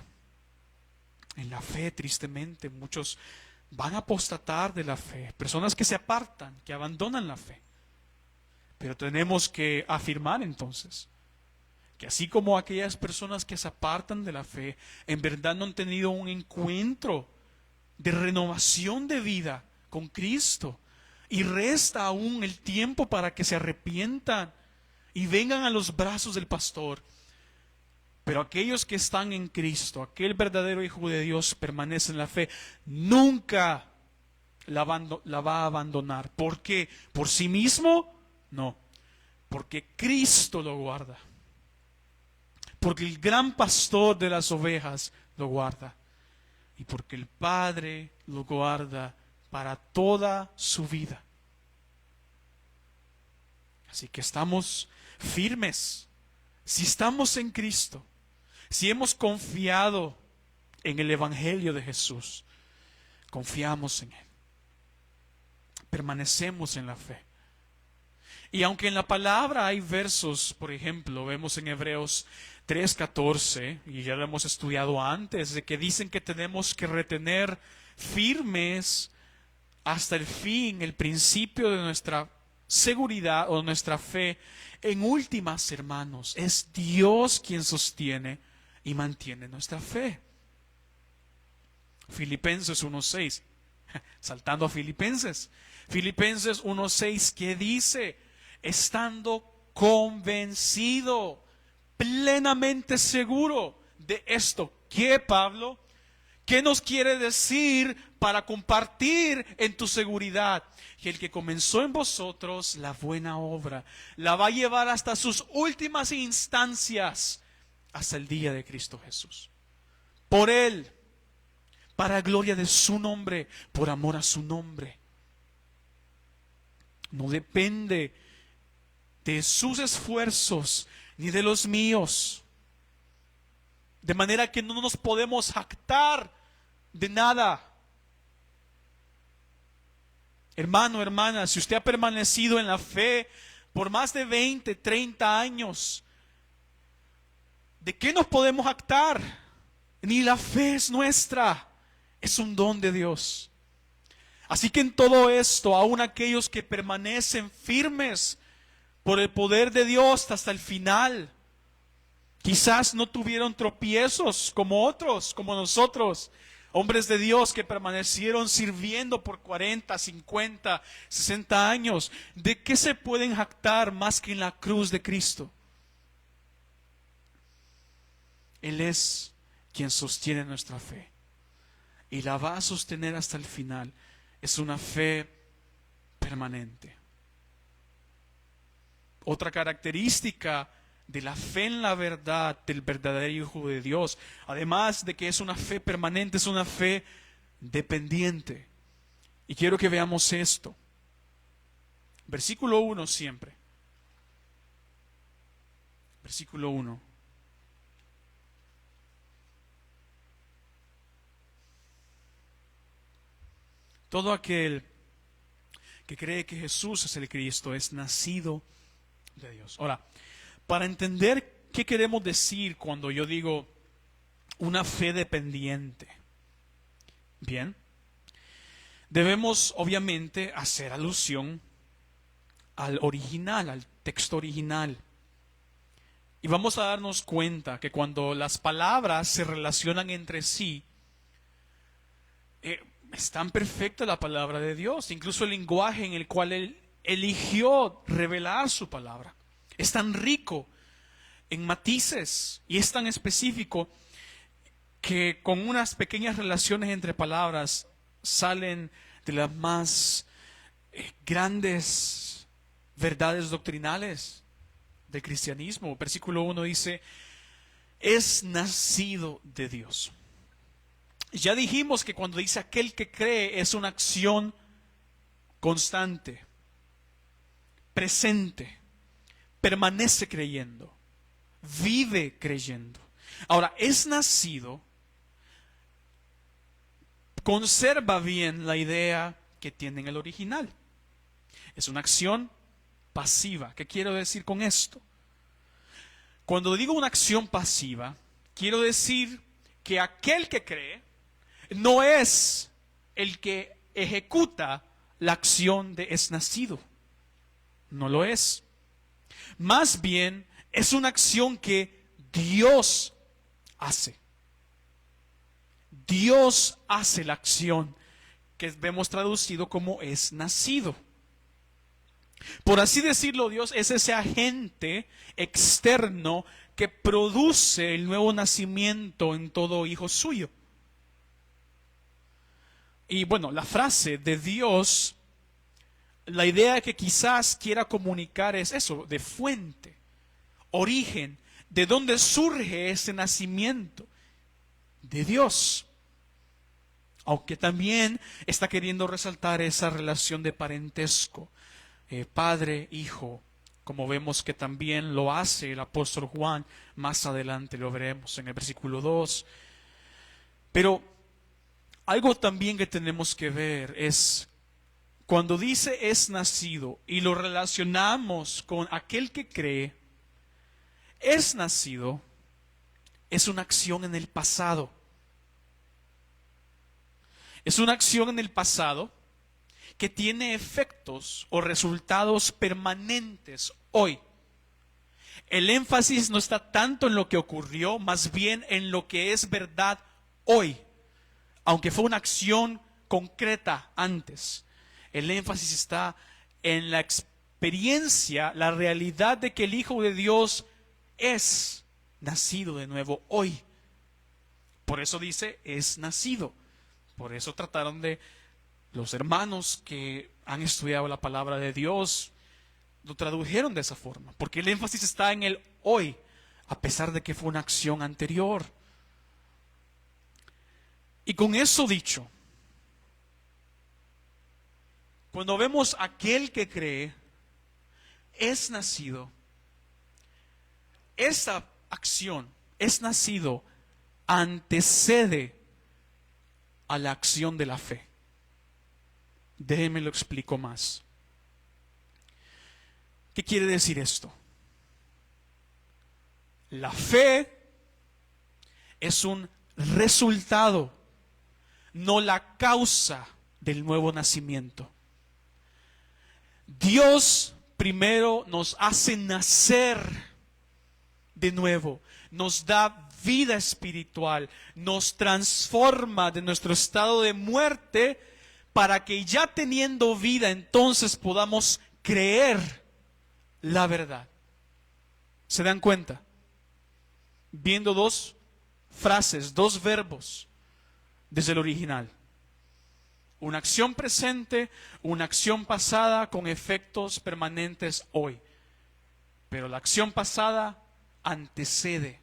en la fe, tristemente, muchos van a apostatar de la fe. Personas que se apartan, que abandonan la fe. Pero tenemos que afirmar entonces que así como aquellas personas que se apartan de la fe, en verdad no han tenido un encuentro de renovación de vida con Cristo, y resta aún el tiempo para que se arrepientan y vengan a los brazos del pastor. Pero aquellos que están en Cristo, aquel verdadero Hijo de Dios, permanece en la fe, nunca la va a abandonar. ¿Por qué? ¿Por sí mismo? No, porque Cristo lo guarda. Porque el gran pastor de las ovejas lo guarda. Y porque el Padre lo guarda para toda su vida. Así que estamos firmes. Si estamos en Cristo, si hemos confiado en el Evangelio de Jesús, confiamos en Él. Permanecemos en la fe. Y aunque en la palabra hay versos, por ejemplo, vemos en Hebreos 3:14, y ya lo hemos estudiado antes, de que dicen que tenemos que retener firmes hasta el fin el principio de nuestra seguridad o nuestra fe. En últimas, hermanos, es Dios quien sostiene y mantiene nuestra fe. Filipenses 1:6. Saltando a Filipenses. Filipenses 1:6, ¿qué dice? Estando convencido, plenamente seguro de esto. ¿Qué, Pablo? ¿Qué nos quiere decir para compartir en tu seguridad? Que el que comenzó en vosotros la buena obra, la va a llevar hasta sus últimas instancias, hasta el día de Cristo Jesús. Por Él, para gloria de su nombre, por amor a su nombre. No depende de sus esfuerzos ni de los míos. De manera que no nos podemos jactar de nada. Hermano, hermana, si usted ha permanecido en la fe por más de 20, 30 años, ¿de qué nos podemos jactar? Ni la fe es nuestra, es un don de Dios. Así que en todo esto, aun aquellos que permanecen firmes por el poder de Dios hasta el final, quizás no tuvieron tropiezos como otros, como nosotros, hombres de Dios que permanecieron sirviendo por 40, 50, 60 años. ¿De qué se pueden jactar más que en la cruz de Cristo? Él es quien sostiene nuestra fe y la va a sostener hasta el final. Es una fe permanente. Otra característica de la fe en la verdad del verdadero Hijo de Dios, además de que es una fe permanente, es una fe dependiente. Y quiero que veamos esto. Versículo 1 siempre. Versículo 1. Todo aquel que cree que Jesús es el Cristo es nacido de Dios. Ahora, para entender qué queremos decir cuando yo digo una fe dependiente, bien, debemos obviamente hacer alusión al original, al texto original. Y vamos a darnos cuenta que cuando las palabras se relacionan entre sí, es tan perfecta la palabra de Dios, incluso el lenguaje en el cual Él eligió revelar su palabra. Es tan rico en matices y es tan específico que con unas pequeñas relaciones entre palabras salen de las más grandes verdades doctrinales del cristianismo. Versículo 1 dice, es nacido de Dios. Ya dijimos que cuando dice aquel que cree es una acción constante, presente, permanece creyendo, vive creyendo. Ahora, es nacido, conserva bien la idea que tiene en el original. Es una acción pasiva. ¿Qué quiero decir con esto? Cuando digo una acción pasiva, quiero decir que aquel que cree no es el que ejecuta la acción de es nacido. No lo es. Más bien es una acción que Dios hace. Dios hace la acción que vemos traducido como es nacido. Por así decirlo, Dios es ese agente externo que produce el nuevo nacimiento en todo hijo suyo. Y bueno, la frase de Dios, la idea que quizás quiera comunicar es eso, de fuente, origen, de dónde surge ese nacimiento, de Dios. Aunque también está queriendo resaltar esa relación de parentesco, padre, hijo, como vemos que también lo hace el apóstol Juan, más adelante lo veremos en el versículo 2. Pero algo también que tenemos que ver es, cuando dice es nacido y lo relacionamos con aquel que cree, es nacido, es una acción en el pasado. Es una acción en el pasado que tiene efectos o resultados permanentes hoy. El énfasis no está tanto en lo que ocurrió, más bien en lo que es verdad hoy. Aunque fue una acción concreta antes. El énfasis está en la experiencia, la realidad de que el Hijo de Dios es nacido de nuevo hoy. Por eso dice, es nacido. Por eso trataron de, los hermanos que han estudiado la palabra de Dios, lo tradujeron de esa forma. Porque el énfasis está en el hoy, a pesar de que fue una acción anterior. Y con eso dicho, cuando vemos aquel que cree, es nacido, esa acción, es nacido, antecede a la acción de la fe. Déjenme lo explico más. ¿Qué quiere decir esto? La fe es un resultado, no la causa del nuevo nacimiento. Dios primero nos hace nacer de nuevo, nos da vida espiritual, nos transforma de nuestro estado de muerte para que ya teniendo vida entonces podamos creer la verdad. ¿Se dan cuenta? Viendo dos frases, dos verbos desde el original. Una acción presente, una acción pasada con efectos permanentes hoy. Pero la acción pasada antecede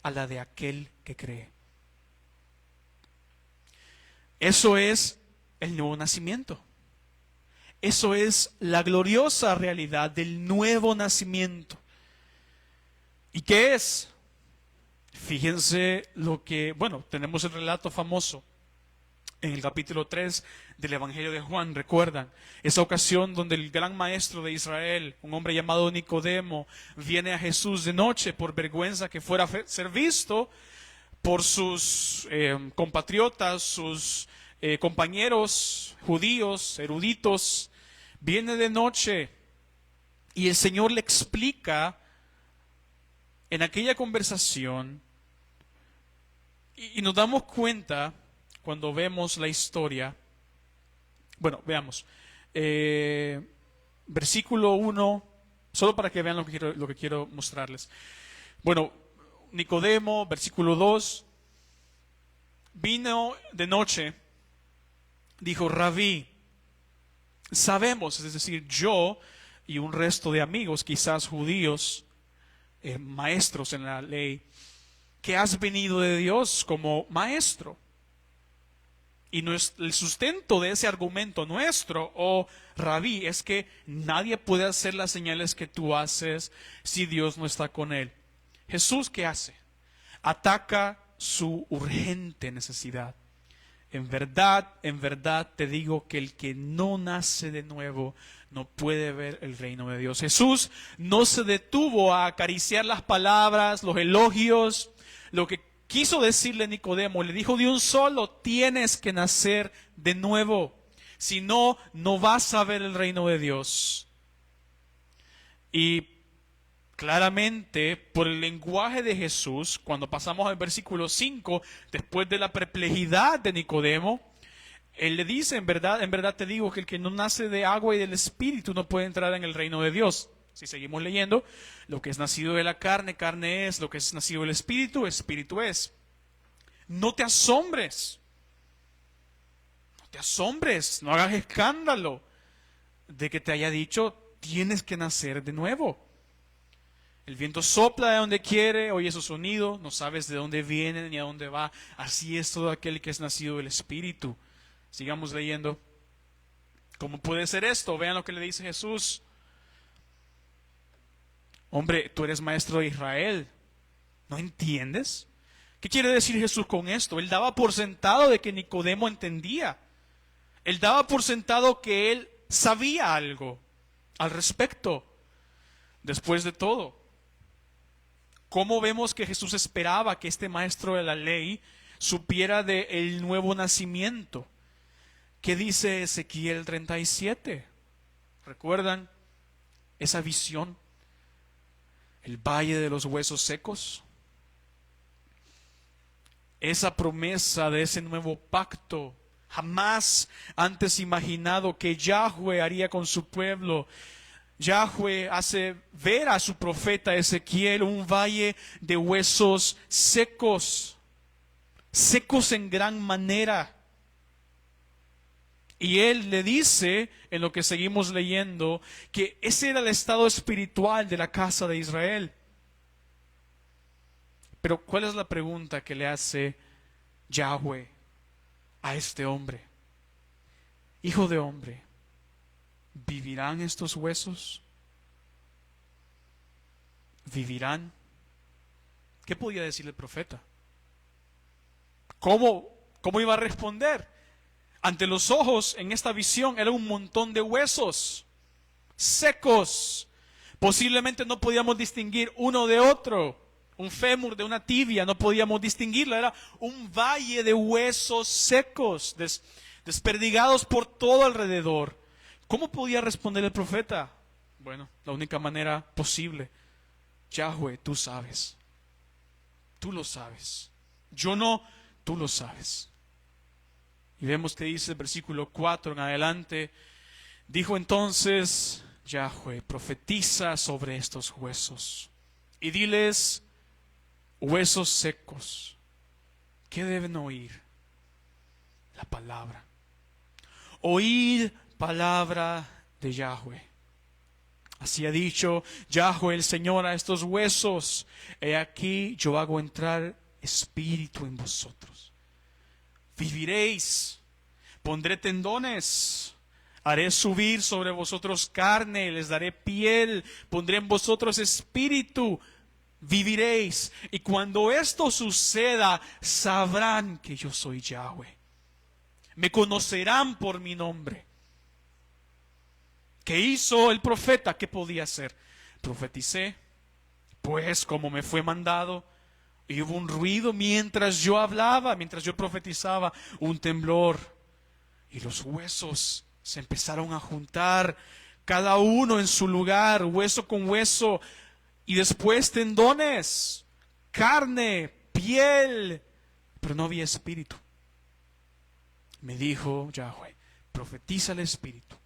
a la de aquel que cree. Eso es el nuevo nacimiento. Eso es la gloriosa realidad del nuevo nacimiento. ¿Y qué es? Fíjense lo que, tenemos el relato famoso en el capítulo 3 del Evangelio de Juan, recuerdan, esa ocasión donde el gran maestro de Israel, un hombre llamado Nicodemo, viene a Jesús de noche por vergüenza que fuera a ser visto por sus compatriotas, sus compañeros judíos, eruditos. Viene de noche y el Señor le explica en aquella conversación y nos damos cuenta cuando vemos la historia. Veamos. Versículo 1, solo para que vean lo que quiero mostrarles. Nicodemo, versículo 2, vino de noche, dijo: Rabí, sabemos, es decir, yo y un resto de amigos, quizás judíos, maestros en la ley, que has venido de Dios como maestro. Y el sustento de ese argumento nuestro, Rabí, es que nadie puede hacer las señales que tú haces si Dios no está con él. Jesús, ¿qué hace? Ataca su urgente necesidad. En verdad te digo que el que no nace de nuevo no puede ver el reino de Dios. Jesús no se detuvo a acariciar las palabras, los elogios, lo que quiso decirle Nicodemo. Le dijo de un solo: tienes que nacer de nuevo, si no, no vas a ver el reino de Dios. Y claramente, por el lenguaje de Jesús, cuando pasamos al versículo 5, después de la perplejidad de Nicodemo, él le dice: en verdad te digo que el que no nace de agua y del Espíritu no puede entrar en el reino de Dios. Si seguimos leyendo, lo que es nacido de la carne, carne es; lo que es nacido del Espíritu, Espíritu es. No te asombres, no hagas escándalo de que te haya dicho: tienes que nacer de nuevo. El viento sopla de donde quiere, oye su sonido, no sabes de dónde viene ni a dónde va. Así es todo aquel que es nacido del Espíritu. Sigamos leyendo. ¿Cómo puede ser esto? Vean lo que le dice Jesús. Hombre, tú eres maestro de Israel, ¿no entiendes? ¿Qué quiere decir Jesús con esto? Él daba por sentado de que Nicodemo entendía. Él daba por sentado que él sabía algo al respecto. Después de todo, ¿cómo vemos que Jesús esperaba que este maestro de la ley supiera del nuevo nacimiento? ¿Qué dice Ezequiel 37? ¿Recuerdan esa visión? El valle de los huesos secos. Esa promesa de ese nuevo pacto jamás antes imaginado que Yahweh haría con su pueblo. Yahweh hace ver a su profeta Ezequiel un valle de huesos secos, secos en gran manera. Y él le dice, en lo que seguimos leyendo, que ese era el estado espiritual de la casa de Israel. Pero ¿cuál es la pregunta que le hace Yahweh a este hombre? Hijo de hombre, ¿vivirán estos huesos? ¿Vivirán? ¿Qué podía decir el profeta? ¿Cómo iba a responder? Ante los ojos, en esta visión, era un montón de huesos secos. Posiblemente no podíamos distinguir uno de otro. Un fémur de una tibia, no podíamos distinguirlo. Era un valle de huesos secos, desperdigados por todo alrededor. ¿Cómo podía responder el profeta? Bueno, la única manera posible. Yahweh, tú sabes. Tú lo sabes. Yo no, tú lo sabes. Y vemos que dice el versículo 4 en adelante. Dijo entonces Yahweh, profetiza sobre estos huesos y diles, huesos secos, ¿qué deben oír? La palabra. Oíd palabra de Yahweh. Así ha dicho Yahweh el Señor a estos huesos. He aquí yo hago entrar espíritu en vosotros. Viviréis, pondré tendones, haré subir sobre vosotros carne, les daré piel, pondré en vosotros espíritu, viviréis. Y cuando esto suceda, sabrán que yo soy Yahweh. Me conocerán por mi nombre. ¿Qué hizo el profeta? ¿Qué podía hacer? Profeticé, pues como me fue mandado. Y hubo un ruido mientras yo hablaba, mientras yo profetizaba, un temblor. Y los huesos se empezaron a juntar, cada uno en su lugar, hueso con hueso. Y después tendones, carne, piel, pero no había espíritu. Me dijo Yahweh, profetiza el espíritu.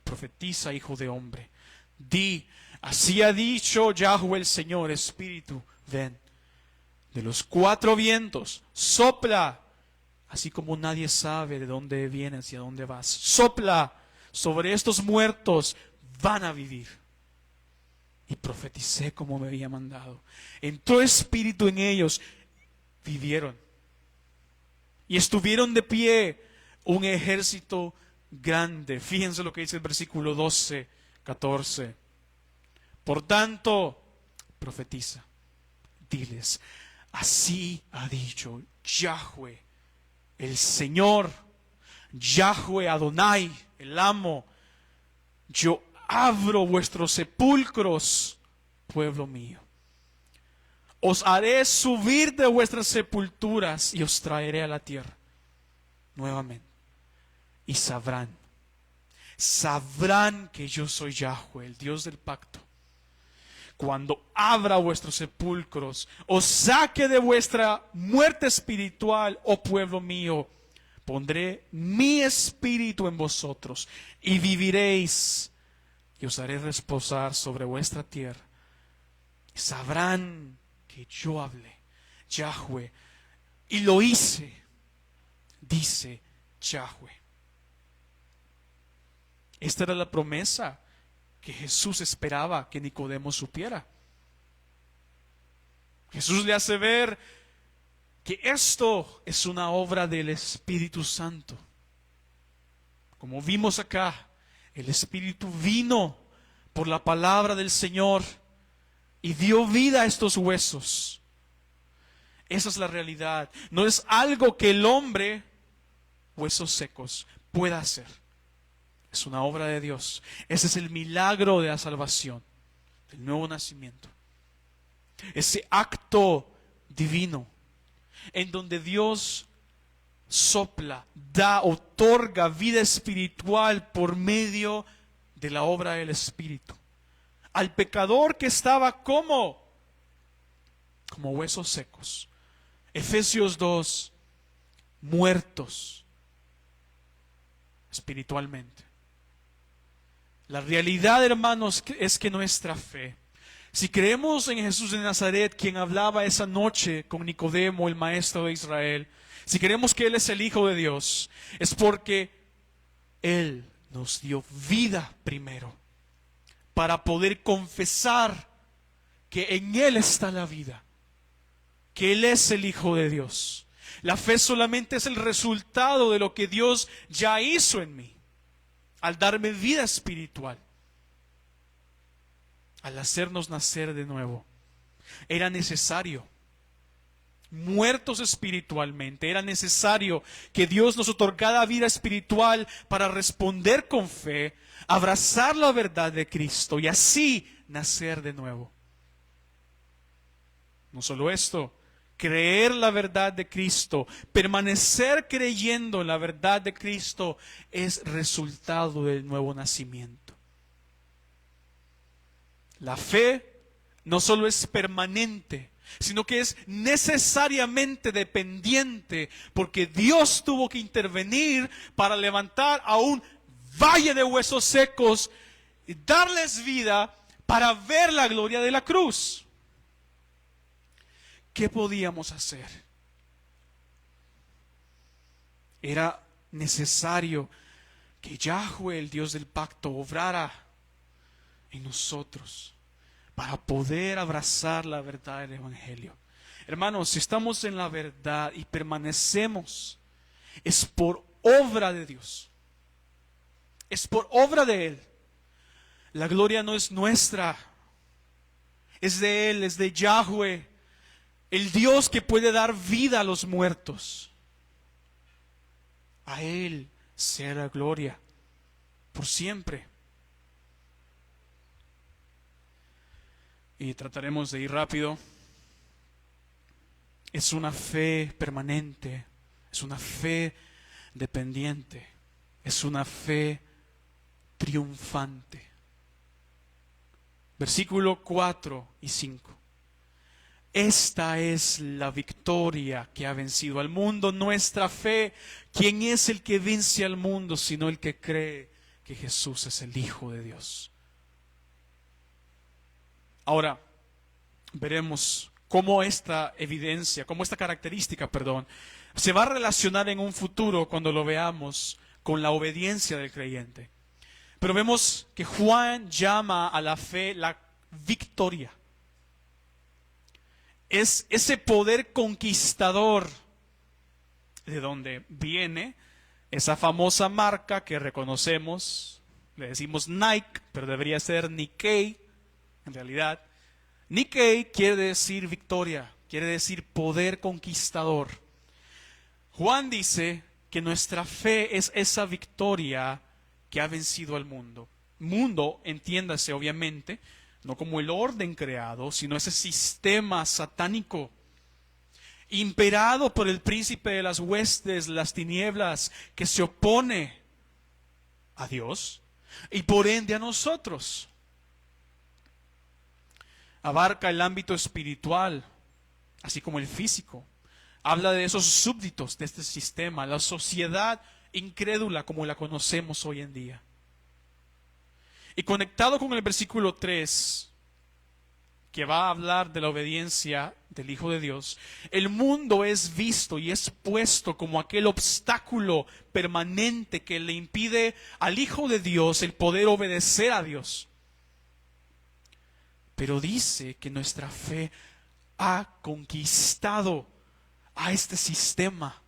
Profetiza, hijo de hombre. Di, así ha dicho Yahweh el Señor, espíritu, ven. De los cuatro vientos, sopla, así como nadie sabe de dónde vienes y a dónde vas. Sopla sobre estos muertos, van a vivir. Y profeticé como me había mandado. Entró espíritu en ellos, vivieron. Y estuvieron de pie un ejército grande. Fíjense lo que dice el versículo 12, 14. Por tanto, profetiza, diles, así ha dicho Yahweh, el Señor, Yahweh Adonai, el amo. Yo abro vuestros sepulcros, pueblo mío. Os haré subir de vuestras sepulturas y os traeré a la tierra nuevamente. Y sabrán que yo soy Yahweh, el Dios del pacto. Cuando abra vuestros sepulcros, os saque de vuestra muerte espiritual, oh pueblo mío, pondré mi espíritu en vosotros y viviréis y os haré reposar sobre vuestra tierra. Y sabrán que yo hablé, Yahweh, y lo hice, dice Yahweh. Esta era la promesa que Jesús esperaba que Nicodemo supiera. Jesús le hace ver que esto es una obra del Espíritu Santo. Como vimos acá, el Espíritu vino por la palabra del Señor y dio vida a estos huesos. Esa es la realidad. No es algo que el hombre, huesos secos, pueda hacer. Es una obra de Dios. Ese es el milagro de la salvación, del nuevo nacimiento. Ese acto divino en donde Dios sopla, da, otorga vida espiritual por medio de la obra del Espíritu. Al pecador que estaba como huesos secos. Efesios 2, muertos espiritualmente. La realidad, hermanos, es que nuestra fe, si creemos en Jesús de Nazaret, quien hablaba esa noche con Nicodemo, el maestro de Israel, si creemos que Él es el Hijo de Dios, es porque Él nos dio vida primero, para poder confesar que en Él está la vida, que Él es el Hijo de Dios. La fe solamente es el resultado de lo que Dios ya hizo en mí, al darme vida espiritual, al hacernos nacer de nuevo. Era necesario, muertos espiritualmente, era necesario que Dios nos otorgara vida espiritual para responder con fe, abrazar la verdad de Cristo y así nacer de nuevo. No solo esto, creer la verdad de Cristo, permanecer creyendo en la verdad de Cristo es resultado del nuevo nacimiento. La fe no solo es permanente, sino que es necesariamente dependiente, porque Dios tuvo que intervenir para levantar a un valle de huesos secos y darles vida para ver la gloria de la cruz. ¿Qué podíamos hacer? Era necesario que Yahweh, el Dios del pacto, obrara en nosotros para poder abrazar la verdad del Evangelio. Hermanos, si estamos en la verdad y permanecemos, es por obra de Dios. Es por obra de Él. La gloria no es nuestra, es de Él, es de Yahweh, el Dios que puede dar vida a los muertos. A Él sea la gloria por siempre. Y trataremos de ir rápido. Es una fe permanente, es una fe dependiente, es una fe triunfante. Versículo 4 y 5. Esta es la victoria que ha vencido al mundo, nuestra fe. ¿Quién es el que vence al mundo sino el que cree que Jesús es el Hijo de Dios? Ahora veremos cómo esta evidencia, cómo esta característica, se va a relacionar en un futuro cuando lo veamos con la obediencia del creyente. Pero vemos que Juan llama a la fe la victoria. Es ese poder conquistador de donde viene esa famosa marca que reconocemos. Le decimos Nike, pero debería ser Nikkei en realidad. Nikkei quiere decir victoria, quiere decir poder conquistador. Juan dice que nuestra fe es esa victoria que ha vencido al mundo. Mundo, entiéndase obviamente, no como el orden creado, sino ese sistema satánico, imperado por el príncipe de las huestes, las tinieblas, que se opone a Dios y por ende a nosotros. Abarca el ámbito espiritual, así como el físico. Habla de esos súbditos de este sistema, la sociedad incrédula como la conocemos hoy en día. Y conectado con el versículo 3, que va a hablar de la obediencia del Hijo de Dios, el mundo es visto y es puesto como aquel obstáculo permanente que le impide al Hijo de Dios el poder obedecer a Dios. Pero dice que nuestra fe ha conquistado a este sistema.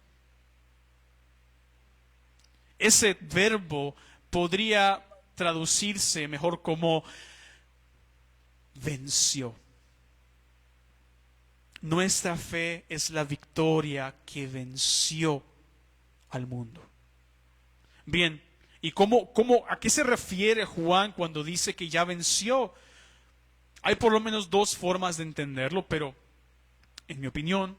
Ese verbo podría traducirse mejor como venció. Nuestra fe es la victoria que venció al mundo. Bien, ¿y a qué se refiere Juan cuando dice que ya venció? Hay por lo menos dos formas de entenderlo, pero en mi opinión,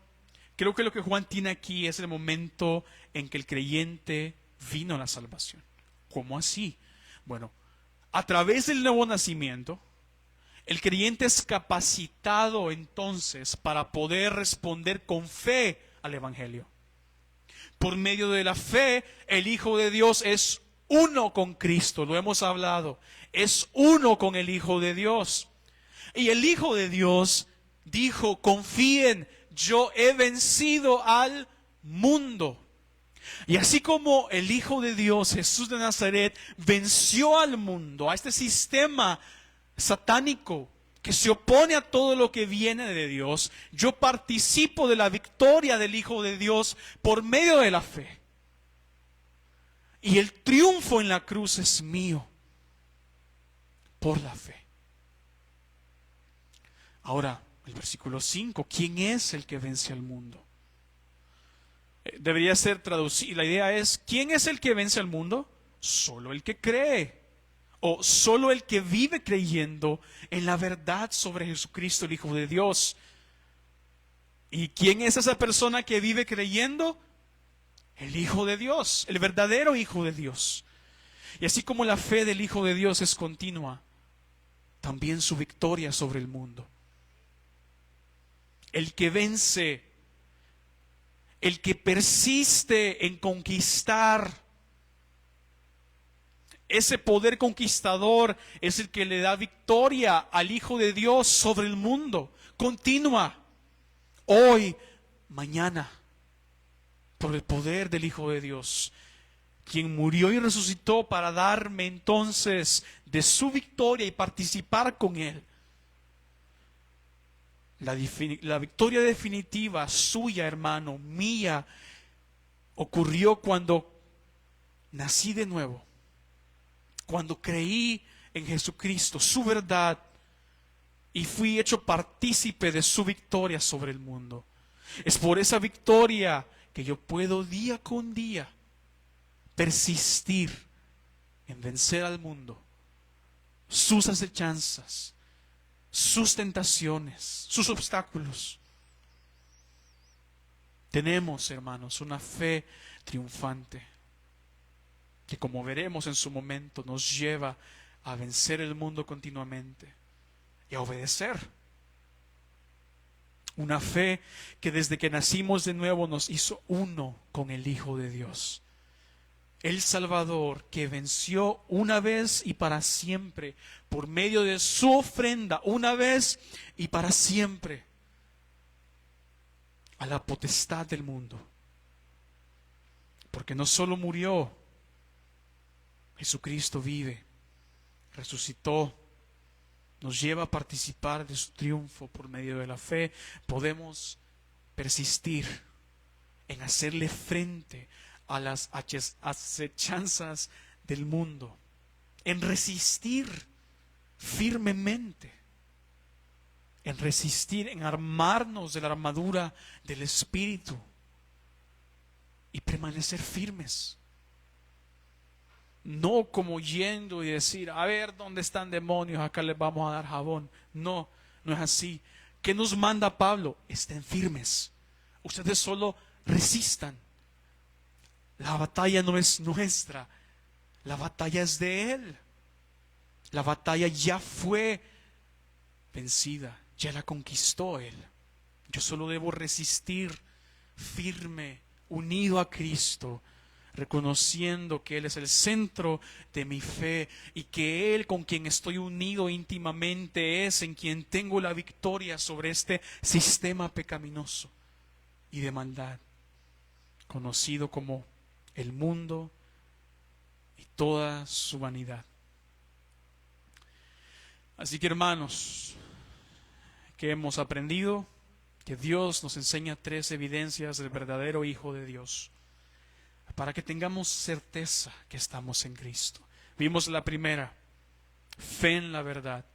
creo que lo que Juan tiene aquí es el momento en que el creyente vino a la salvación. ¿Cómo así? Bueno, a través del nuevo nacimiento, el creyente es capacitado entonces para poder responder con fe al Evangelio. Por medio de la fe, el Hijo de Dios es uno con Cristo, lo hemos hablado, es uno con el Hijo de Dios. Y el Hijo de Dios dijo, confíen, yo he vencido al mundo. Y así como el Hijo de Dios, Jesús de Nazaret, venció al mundo, a este sistema satánico que se opone a todo lo que viene de Dios, yo participo de la victoria del Hijo de Dios por medio de la fe. Y el triunfo en la cruz es mío por la fe. Ahora, el versículo 5, ¿quién es el que vence al mundo? Debería ser traducido. La idea es, ¿quién es el que vence al mundo? Solo el que cree. O solo el que vive creyendo en la verdad sobre Jesucristo, el Hijo de Dios. ¿Y quién es esa persona que vive creyendo? El Hijo de Dios, el verdadero Hijo de Dios. Y así como la fe del Hijo de Dios es continua, también su victoria sobre el mundo. El que vence, el que persiste en conquistar, ese poder conquistador es el que le da victoria al Hijo de Dios sobre el mundo. Continua, hoy, mañana, por el poder del Hijo de Dios, quien murió y resucitó para darme entonces de su victoria y participar con Él. La victoria definitiva suya, hermano, mía, ocurrió cuando nací de nuevo. Cuando creí en Jesucristo, su verdad, y fui hecho partícipe de su victoria sobre el mundo. Es por esa victoria que yo puedo día con día persistir en vencer al mundo, sus acechanzas, sus tentaciones, sus obstáculos. Tenemos, hermanos, una fe triunfante que, como veremos en su momento, nos lleva a vencer el mundo continuamente y a obedecer. Una fe que desde que nacimos de nuevo nos hizo uno con el Hijo de Dios. El Salvador que venció una vez y para siempre por medio de su ofrenda, una vez y para siempre, a la potestad del mundo. Porque no solo murió, Jesucristo vive, resucitó, nos lleva a participar de su triunfo por medio de la fe. Podemos persistir en hacerle frente a las acechanzas del mundo, en resistir firmemente, en resistir, en armarnos de la armadura del Espíritu y permanecer firmes. No como yendo y decir, a ver dónde están demonios, acá les vamos a dar jabón. No, no es así. ¿Qué nos manda Pablo? Estén firmes. Ustedes solo resistan. La batalla no es nuestra, la batalla es de Él. La batalla ya fue vencida, ya la conquistó Él. Yo solo debo resistir firme, unido a Cristo, reconociendo que Él es el centro de mi fe y que Él, con quien estoy unido íntimamente, es en quien tengo la victoria sobre este sistema pecaminoso y de maldad, conocido como el mundo y toda su vanidad. Así que, hermanos, ¿qué hemos aprendido? Que Dios nos enseña 3 evidencias del verdadero Hijo de Dios, para que tengamos certeza que estamos en Cristo. Vimos la primera, fe en la verdad.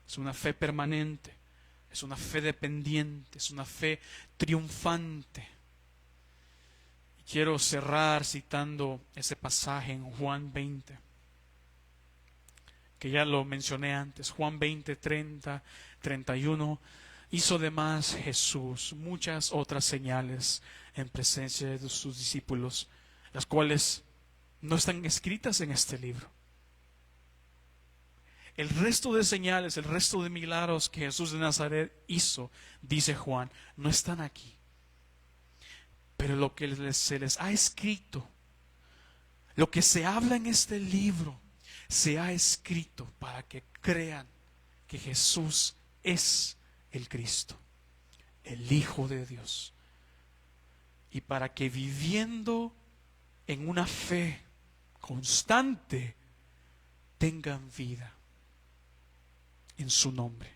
Es una fe permanente, es una fe dependiente, es una fe triunfante. Y quiero cerrar citando ese pasaje en Juan 20, que ya lo mencioné antes. Juan 20, 30, 31. Hizo además Jesús muchas otras señales en presencia de sus discípulos, las cuales no están escritas en este libro. El resto de señales, el resto de milagros que Jesús de Nazaret hizo, dice Juan, no están aquí. Pero lo que se les ha escrito Lo que se habla en este libro se ha escrito para que crean que Jesús es el Cristo, el Hijo de Dios. Y para que viviendo en una fe constante tengan vida en su nombre.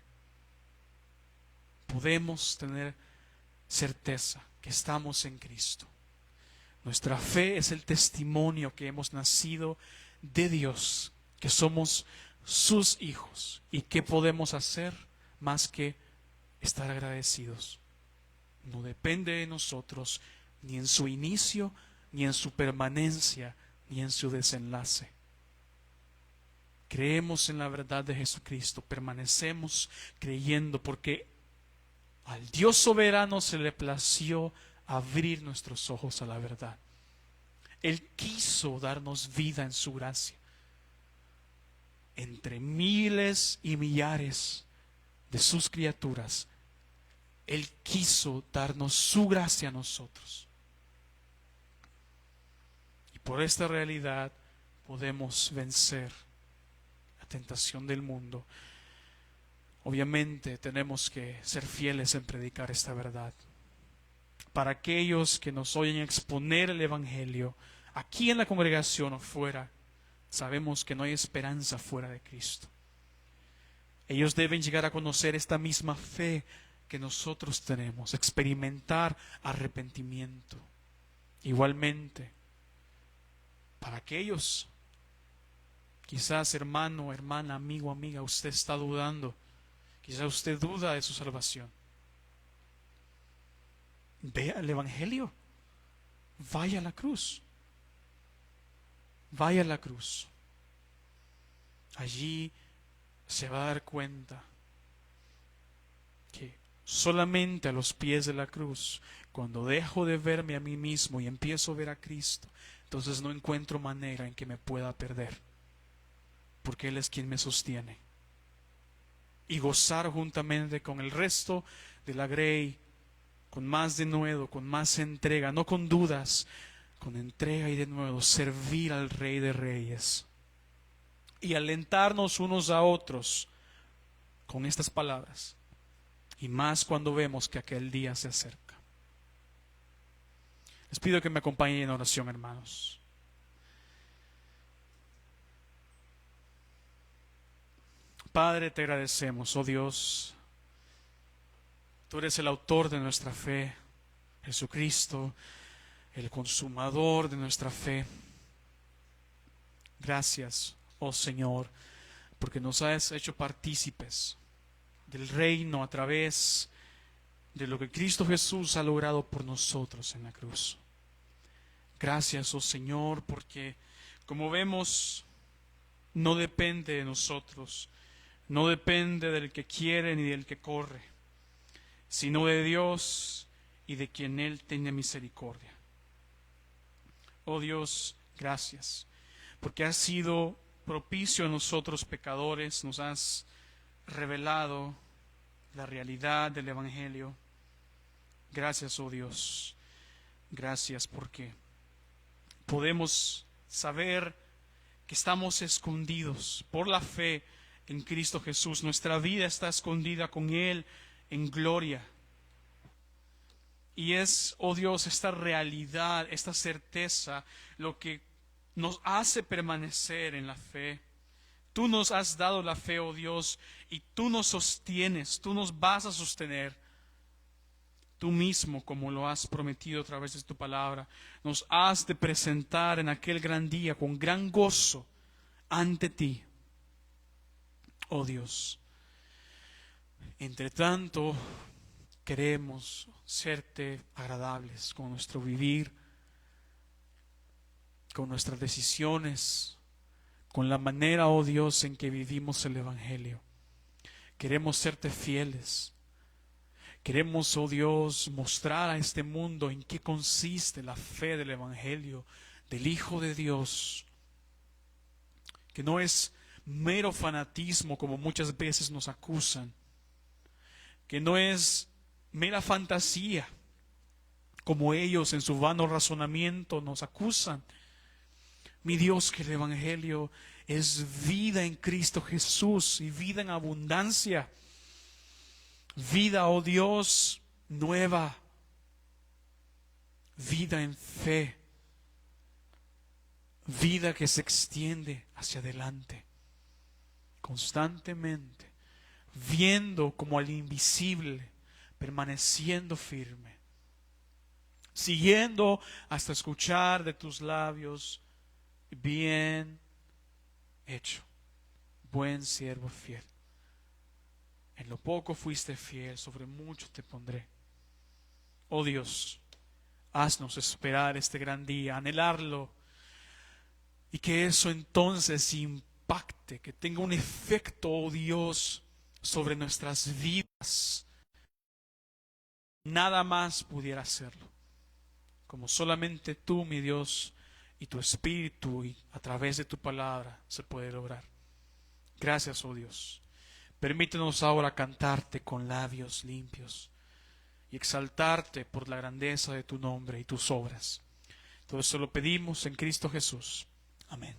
Podemos tener certeza que estamos en Cristo. Nuestra fe es el testimonio que hemos nacido de Dios, que somos sus hijos. ¿Y qué podemos hacer más que estar agradecidos? No depende de nosotros, ni en su inicio, ni en su permanencia, ni en su desenlace. Creemos en la verdad de Jesucristo, permanecemos creyendo porque al Dios soberano se le plació abrir nuestros ojos a la verdad. Él quiso darnos vida en su gracia. Entre miles y millares de sus criaturas, Él quiso darnos su gracia a nosotros. Y por esta realidad podemos vencer la tentación del mundo. Obviamente tenemos que ser fieles en predicar esta verdad. Para aquellos que nos oyen exponer el Evangelio, aquí en la congregación o fuera, sabemos que no hay esperanza fuera de Cristo. Ellos deben llegar a conocer esta misma fe que nosotros tenemos, experimentar arrepentimiento. Igualmente, para aquellos, quizás hermano, hermana, amigo, amiga, usted está dudando, quizás usted duda de su salvación. Vea el Evangelio, vaya a la cruz. Vaya a la cruz. Allí se va a dar cuenta que solamente a los pies de la cruz, cuando dejo de verme a mí mismo y empiezo a ver a Cristo, entonces no encuentro manera en que me pueda perder, porque Él es quien me sostiene. Y gozar juntamente con el resto de la grey, con más denuedo, con más entrega, no con dudas, con entrega y denuedo, servir al Rey de Reyes y alentarnos unos a otros con estas palabras, y más cuando vemos que aquel día se acerca. Les pido que me acompañen en oración, hermanos. Padre, te agradecemos, oh Dios, tú eres el autor de nuestra fe, Jesucristo, el consumador de nuestra fe. Gracias, oh Señor, porque nos has hecho partícipes del reino a través de lo que Cristo Jesús ha logrado por nosotros en la cruz. Gracias, oh Señor, porque como vemos, no depende de nosotros, no depende del que quiere ni del que corre, sino de Dios y de quien Él tiene misericordia. Oh Dios, gracias, porque has sido propicio a nosotros pecadores, nos has revelado la realidad del Evangelio. Gracias, oh Dios, gracias porque podemos saber que estamos escondidos por la fe en Cristo Jesús. Nuestra vida está escondida con Él en gloria. Y es, oh Dios, esta realidad, esta certeza, lo que nos hace permanecer en la fe. Tú nos has dado la fe, oh Dios, y tú nos sostienes, tú nos vas a sostener. Tú mismo, como lo has prometido a través de tu palabra, nos has de presentar en aquel gran día con gran gozo ante ti, oh Dios. Entre tanto, queremos serte agradables con nuestro vivir, con nuestras decisiones, con la manera, oh Dios, en que vivimos el Evangelio. Queremos serte fieles. Queremos, oh Dios, mostrar a este mundo en qué consiste la fe del Evangelio, del Hijo de Dios, que no es mero fanatismo como muchas veces nos acusan, que no es mera fantasía como ellos en su vano razonamiento nos acusan, mi Dios, que el Evangelio es vida en Cristo Jesús y vida en abundancia. Vida, oh Dios, nueva. Vida en fe. Vida que se extiende hacia adelante. Constantemente. Viendo como al invisible. Permaneciendo firme. Siguiendo hasta escuchar de tus labios: bien hecho, buen siervo fiel. En lo poco fuiste fiel, sobre mucho te pondré. Oh Dios, haznos esperar este gran día, anhelarlo, y que eso entonces impacte, que tenga un efecto, oh Dios, sobre nuestras vidas. Nada más pudiera hacerlo, como solamente tú, mi Dios, y tu Espíritu, y a través de tu palabra se puede lograr. Gracias, oh Dios. Permítenos ahora cantarte con labios limpios y exaltarte por la grandeza de tu nombre y tus obras. Todo esto lo pedimos en Cristo Jesús. Amén.